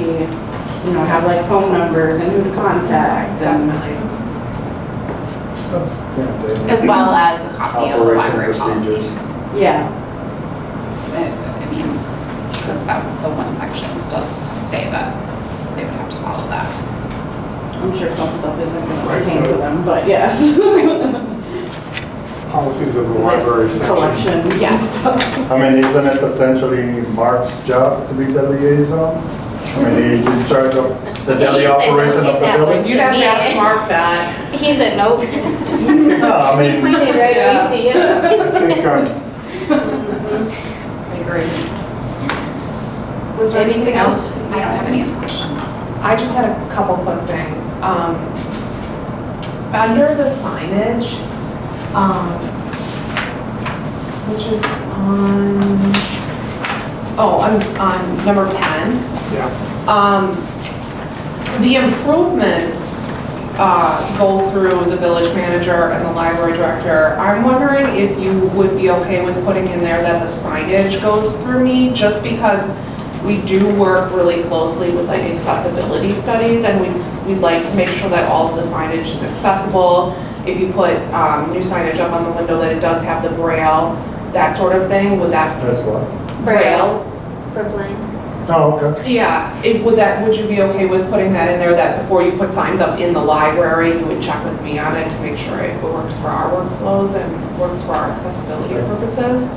have like phone numbers and who to contact and. Definitely. As well as a copy of the Operation library procedures. policies. Yeah. I mean, because the one section does say that they would have to follow that. I'm sure some stuff isn't going to pertain to them, but yes. Policies of the library section. Collections and Yes. stuff. I mean, isn't it essentially Mark's job to be the liaison? I mean, he's in charge of the daily He said, operation "Don't of the give that village? one You'd have to Me. ask Mark that. He said, nope. No, I He mean, pointed right Yeah. away to you. I think, I agree. Was there anything else? I don't have any other questions. I just had a couple quick things. Under the signage, which is on number 10. yeah. The improvements go through the village manager and the library director. I'm wondering if you would be okay with putting in there that the signage goes through me, just because we do work really closely with like accessibility studies, and we'd like to make sure that all of the signage is accessible. If you put new signage up on the window, that it does have the braille, that sort of thing, would that? that's what? Braille? For blind. Oh, okay. Yeah, would you be okay with putting that in there, that before you put signs up in the library, you would check with me on it to make sure it works for our workflows and works for our accessibility purposes?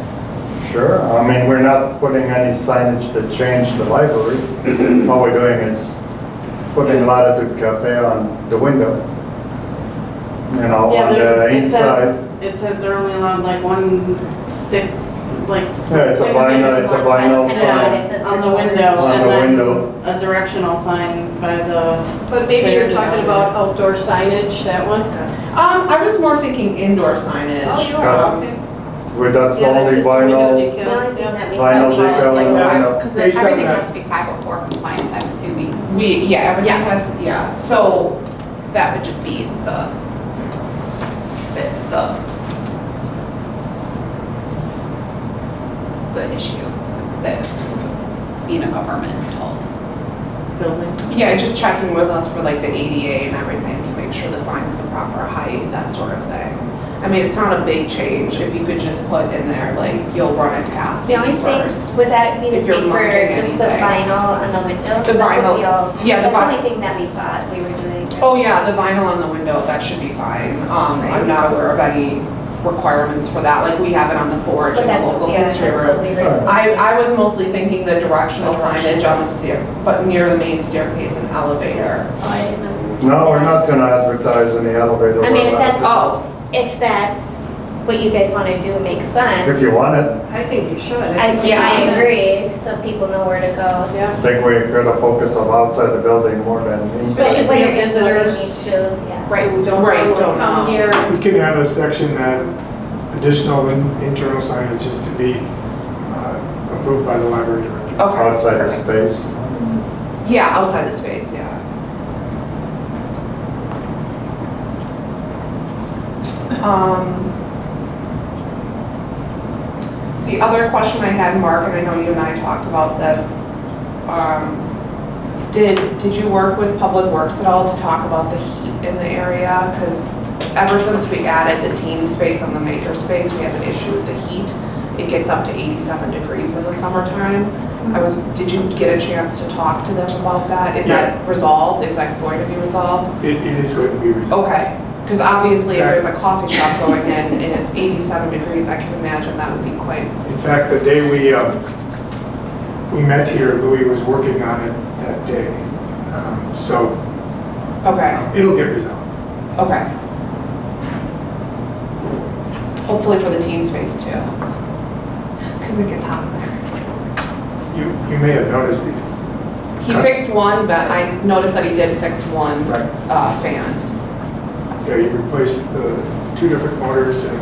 Sure, I mean, we're not putting any signage that change the library. All we're doing is putting Latitude Cafe on the window. Yeah, On the inside. It says they're only allowed like one stick, like. Yeah, it's a vinyl Yeah, sign on the window. on and the then window. A directional sign by the. But maybe you're stairs talking down about outdoor signage, that one? I was more thinking indoor signage. Oh, you Yeah. are, okay. Where that's the Yeah, only that's just a window vinyl. The decal, only thing yeah. that we Vinyl have decal is like on the that. window. Because Based on everything that. has to be 504 compliant, I'm assuming. Everything Yeah. has, so, So that would just be the issue, is being a governmental. Building. yeah, just checking with us for like the ADA and everything to make sure the sign's the proper height, that sort of thing. I mean, it's not a big change, if you could just put in there, like, you'll run it past The only me thing, first. would that be the If you're same for marking just the anything. vinyl on the window? The That's what vinyl, we all- yeah, the That's the vinyl. only thing that we thought we were doing. Oh yeah, the vinyl on the window, that should be fine. I'm not aware of any requirements for that, like we have it on the forge But in the that's, local yeah, history that's room. what we were. I was mostly thinking the directional signage on the stair, but near the main staircase and elevator. Oh, I didn't know. No, we're not gonna advertise in the elevator. I mean, if that's, Oh, if that's what you guys want to do, makes sense. If you want it, I think you should. I agree, so people know where to go. Yeah. I think we're gonna focus on outside the building more than Especially inside. if we have Where you're going visitors. to, yeah. Right, who don't Right, know to don't come know. here. We can add a section that additional internal signage is to be approved by the library director. Okay. Outside the space. Yeah, outside the space, yeah. The other question I had, Mark, and I know you and I talked about this, did you work with Public Works at all to talk about the heat in the area? Because ever since we added the teen space and the maker space, we have an issue with the heat. It gets up to 87 degrees in the summertime. Did you get a chance to talk to them about that? Is that resolved? Is that going to be resolved? It is going to be resolved. Okay, because obviously if there's a coffee shop going in and it's 87 degrees, I can imagine that would be quite, In fact, the day we met here, Louis was working on it that day. So okay, it'll get resolved. okay. Hopefully for the teen space too, because it gets hot in there. You may have noticed it. He fixed one, but I noticed that he did fix one Right. fan. Yeah, you replaced the 2 different motors and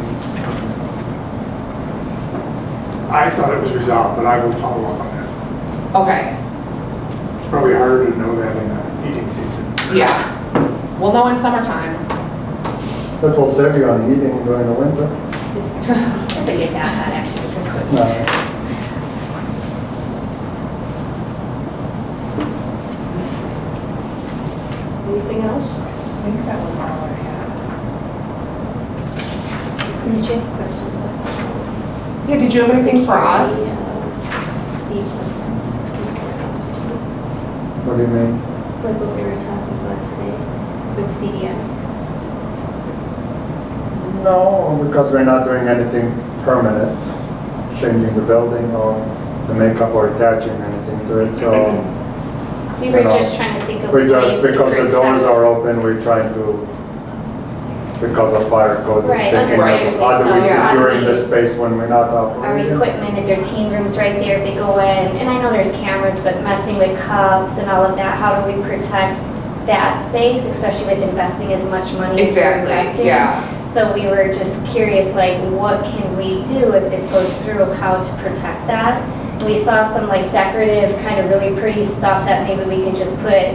I thought it was resolved, but I will follow up on that. Okay, It's probably harder to know that in the heating season. yeah. We'll know in summertime. That will save you on heating during the winter. Doesn't get that hot, actually. No. Anything else? I think that was all I had. Did you have questions? Yeah, did you have anything for us? What do you mean? Like what we were talking about today with CDM. No, because we're not doing anything permanent, changing the building or the makeup or attaching anything to it, so. We were You know, just trying to think of We ways just, to because the protect. doors are open, we're trying to, because of fire code, Right, it's thinking understandably of how do we so. Yeah. securing the space when we're not Our operating? equipment and their teen rooms right there, if they go in, and I know there's cameras, but messing with cups and all of that, how do we protect that space, especially with investing as much money as we're Exactly, investing? yeah. So we were just curious, like, what can we do if this goes through, how to protect that? We saw some like decorative, kind of really pretty stuff that maybe we can just put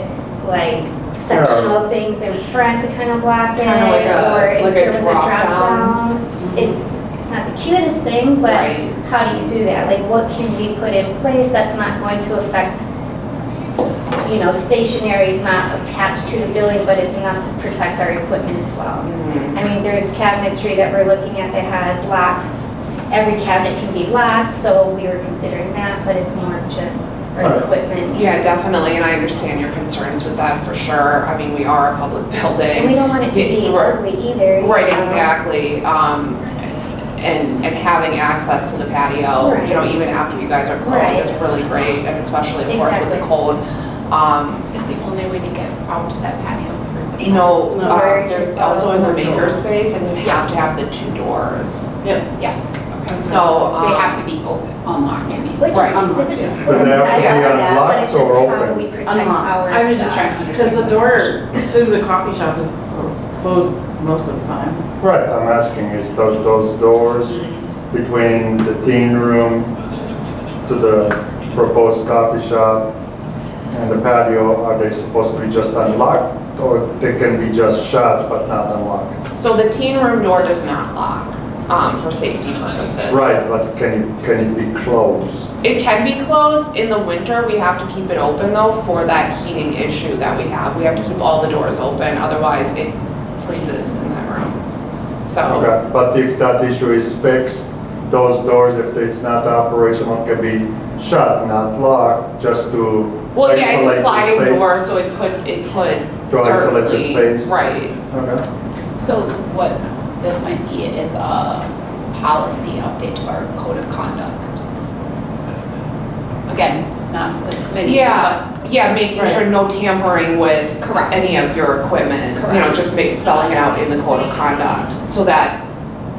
like sectional things in front to kind of block it. Kinda like a- Or if like a there was a drop drop down. down. It's not the cutest thing, but Right. how do you do that? Like, what can we put in place that's not going to affect, stationary is not attached to the building, but it's enough to protect our equipment as well. I mean, there's cabinetry that we're looking at that has locks. Every cabinet can be locked, so we were considering that, but it's more just our Right. equipment. Yeah, definitely, and I understand your concerns with that for sure. I mean, we are a public And we building. don't want it to be Yeah, right. ugly either. Right, exactly. And having access to the patio, Right. even after you guys are Right. closed is really great, and especially, of course, with the Exactly. cold. Is the only way to get out to that patio through the shop? No, No. Or there's just also in the outdoor maker door. space, and you have to Yes. have the 2 doors. Yep. Yes, So, they have to be open, unlocked, I mean. Which is, Right. which is Yeah. cool. But they have to I be love that, but unlocked it's just or how open? we protect Unlocked. our I was just stuff. trying to Because understand. the door to the coffee shop is closed most of the time. Right, I'm asking, is those doors between the teen room to the proposed coffee shop and the patio, are they supposed to be just unlocked? Or they can be just shut but not unlocked? So the teen room door does not lock, for safety purposes. Right, but can it be closed? It can be closed. In the winter, we have to keep it open though for that heating issue that we have. We have to keep all the doors open, otherwise it freezes in that room. So, Okay, but if that issue is fixed, those doors, if it's not operational, can be shut, not locked, just to well, yeah, isolate it's a the sliding space? door, so it could To isolate the certainly, space? right. Okay. So what this might be is a policy update to our code of conduct. Again, not for the committee. Yeah, making sure no tampering with Correct. any of your equipment. You know, Correct. just spelling it out in the code of conduct so that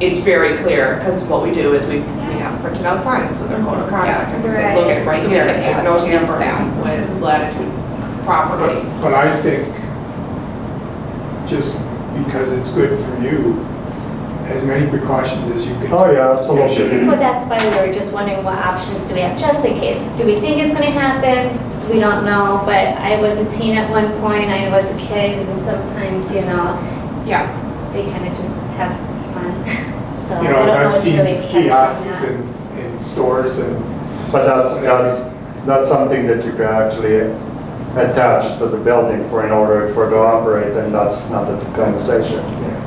it's very clear, because what we do is we have printed out signs with our code of conduct and we say, look at it right So we here, can there's add no something to tampering with latitude property. But I think, just because it's good for you, as many precautions as you can. Oh, yeah, absolutely. But that's why we were just wondering what options do we have, just in case. Do we think it's gonna happen? We don't know, but I was a teen at one point, I was a kid, and sometimes, you know, Yeah. they kind of just have fun. So You I know, don't as know I've what's seen really expected kiosks from that. in stores and. But that's something that you can actually attach to the building in order for it to operate, and that's not the conversation. Yeah.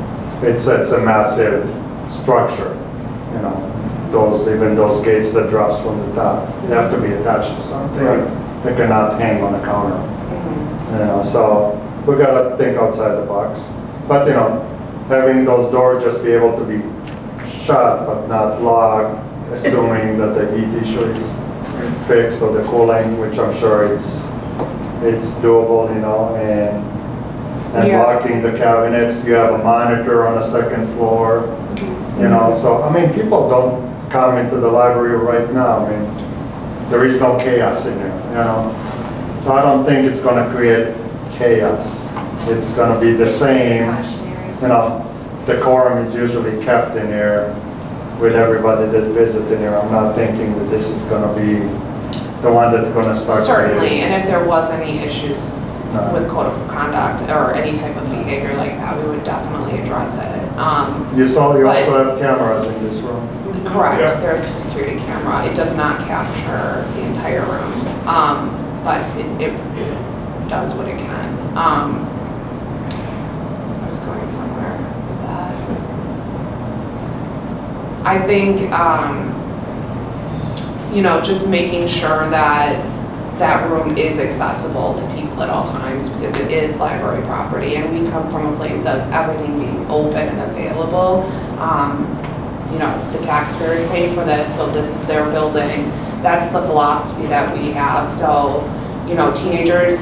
It's a massive structure, you know, even those gates that drops from the top, they have to be attached to something. Right. They cannot hang on a counter, you know, so we gotta think outside the box. But, you know, having those doors just be able to be shut but not locked, assuming that the heat issue is fixed or the cooling, which I'm sure it's doable, you know, and Yeah. locking the cabinets, you have a monitor on the second floor, you know, so, I mean, people don't come into the library right now, I mean, there is no chaos in there, you know? So I don't think it's gonna create chaos. It's gonna be the same, Cautionary. you know, decorum is usually kept in here with everybody that visit in here. I'm not thinking that this is gonna be the one that's gonna start. Certainly, creating- and if there was any issues No. with code of conduct or any type of behavior like that, we would definitely address it. You also But- have cameras in this room. Correct, Yeah. there's a security camera. It does not capture the entire room, but it does what it can. I was going somewhere with that. I think, you know, just making sure that that room is accessible to people at all times because it is library property and we come from a place of everything being open and available. You know, the taxpayers pay for this, so this is their building. That's the philosophy that we have. So, you know, teenagers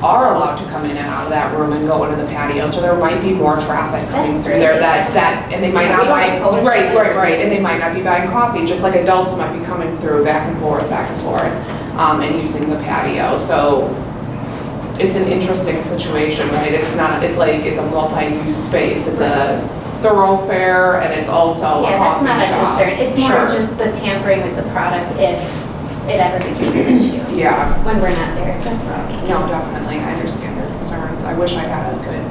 are allowed to come in and out of that room and go into the patio, so there might be more traffic coming That's through there great. and they might Yeah, not we don't buy, oppose right, that. and they might not be buying coffee, just like adults might be coming through back and forth, and using the patio. So it's an interesting situation, right? It's a multi-use space. It's a thoroughfare and it's also a Yeah, that's coffee not a shop. concern. It's more Sure. just the tampering with the product if it ever became an issue. Yeah, When we're not there, that's all. no, definitely. I understand your concerns. I wish I had a good,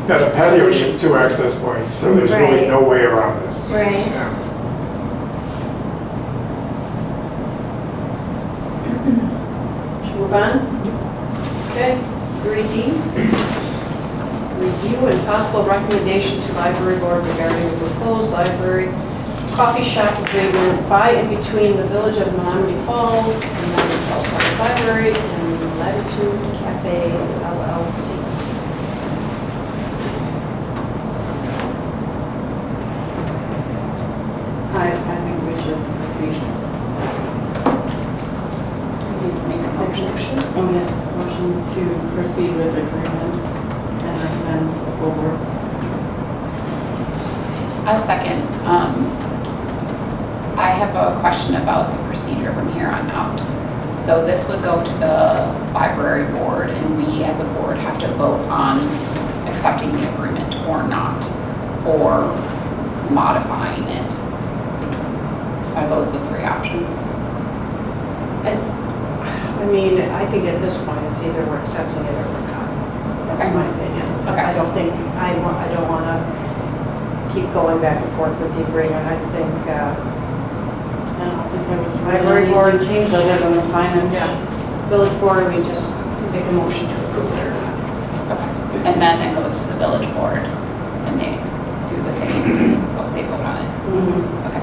Yeah, the patio has 2 access points, so there's really Right. no way around this. Right. Yeah. Should we move on? Okay, 3D. Review and possible recommendation to library board regarding the proposed library coffee shop agreement by and between the Village of Menomonee Falls and Menomonee Falls Public Library and Latitude Cafe LLC. I think we should proceed. We need to make a motion. Oh, yes, motion to proceed with agreements and recommend to the full board. A second. I have a question about the procedure from here on out. So this would go to the library board and we as a board have to vote on accepting the agreement or not, or modifying it. Are those the 3 options? I mean, I think at this point, it's either we're accepting it or we're not. That's Okay. my opinion. Okay. I don't think, I don't want to keep going back and forth with the agreement. I think, I don't think there was Library really board anything changed other than the signage. yeah, village board, we just make a motion to approve it or not. Okay. And then it goes to the village board and they do the same, they vote on it. Okay.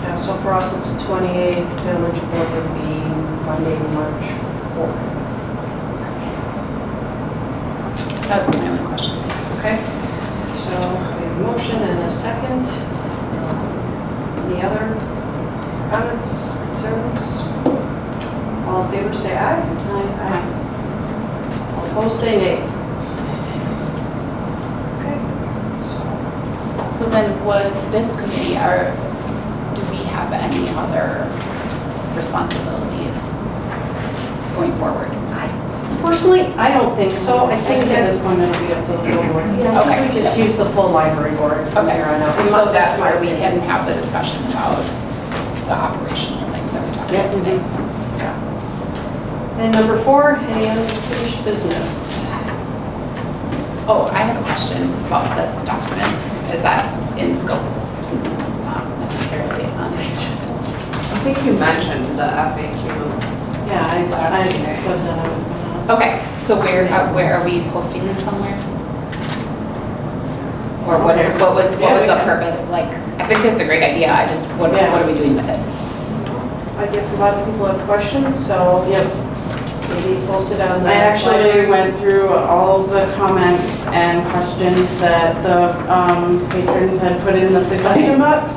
Yeah, so for us, it's the 28th, village board would be Monday, March 4th. That was my only question. Okay, so we have a motion and a second. Any other comments, concerns? All in favor, say aye. Aye. All opposed, say nay. Okay. So then with this committee, do we have any other responsibilities going forward? Personally, I don't think so. I think At that this point, it'll be up to the full board. Yeah, Okay. We just use the full library board from Okay, here on out. so that's my where we opinion. can have the discussion about the operational things that we're talking Yep. about today. And number 4, any unfinished business? Oh, I have a question about this document. Is that in scope, since it's not necessarily on the agenda? I think you mentioned the FAQ. Yeah, I Last said meeting. that I was gonna. Okay, so where are we posting this somewhere? Or what was the purpose, like, I think it's a great idea, I just, what are we doing with it? I guess a lot of people have questions, so Yep. maybe post it on the. I actually library. went through all of the comments and questions that the patrons had put in the suggestion box,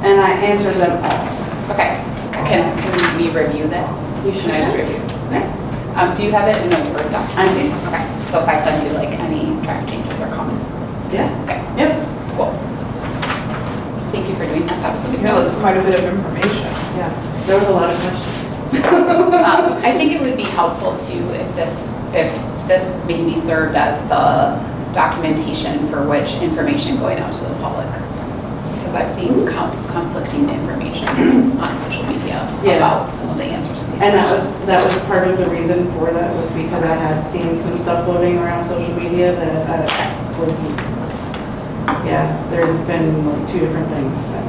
and I answered them all. Okay, can we review this? You Can I just review? Okay. Do you have it in a Word document? I do. Okay, so if I send you like any track changes or comments? Yeah. Okay, Yep. cool. Thank you for doing that, that was a big Yeah, help. that's quite a bit of information. Yeah. There was a lot of questions. I think it would be helpful too if this maybe served as the documentation for which information going out to the public. Because I've seen conflicting information on social media Yeah. about some of the answers to these And questions. that was part of the reason for that, was because I had seen some stuff floating around social media that wasn't, yeah, there's been like 2 different things. And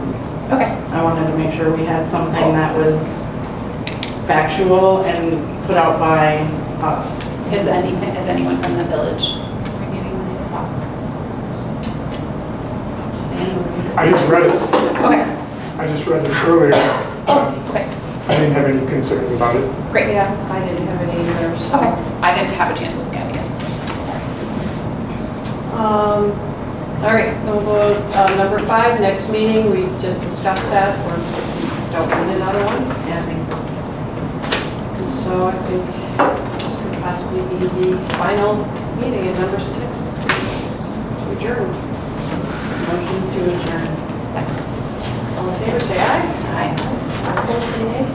Okay, I wanted to make sure we had something that was factual and put out by us. is anyone from the village reviewing this as well? I just read it. Okay, I just read it earlier. okay, I didn't have any concerns about it. great. Yeah, I didn't have any either, so. Okay, I didn't have a chance to look at it yet, so sorry. All right, we'll go number 5, next meeting, we just discussed that, or don't need another one. Yeah, I think. And so I think this could possibly be the final meeting, and number 6 is to adjourn. Motion to adjourn. Second. All in favor, say aye. Aye. All opposed, say nay.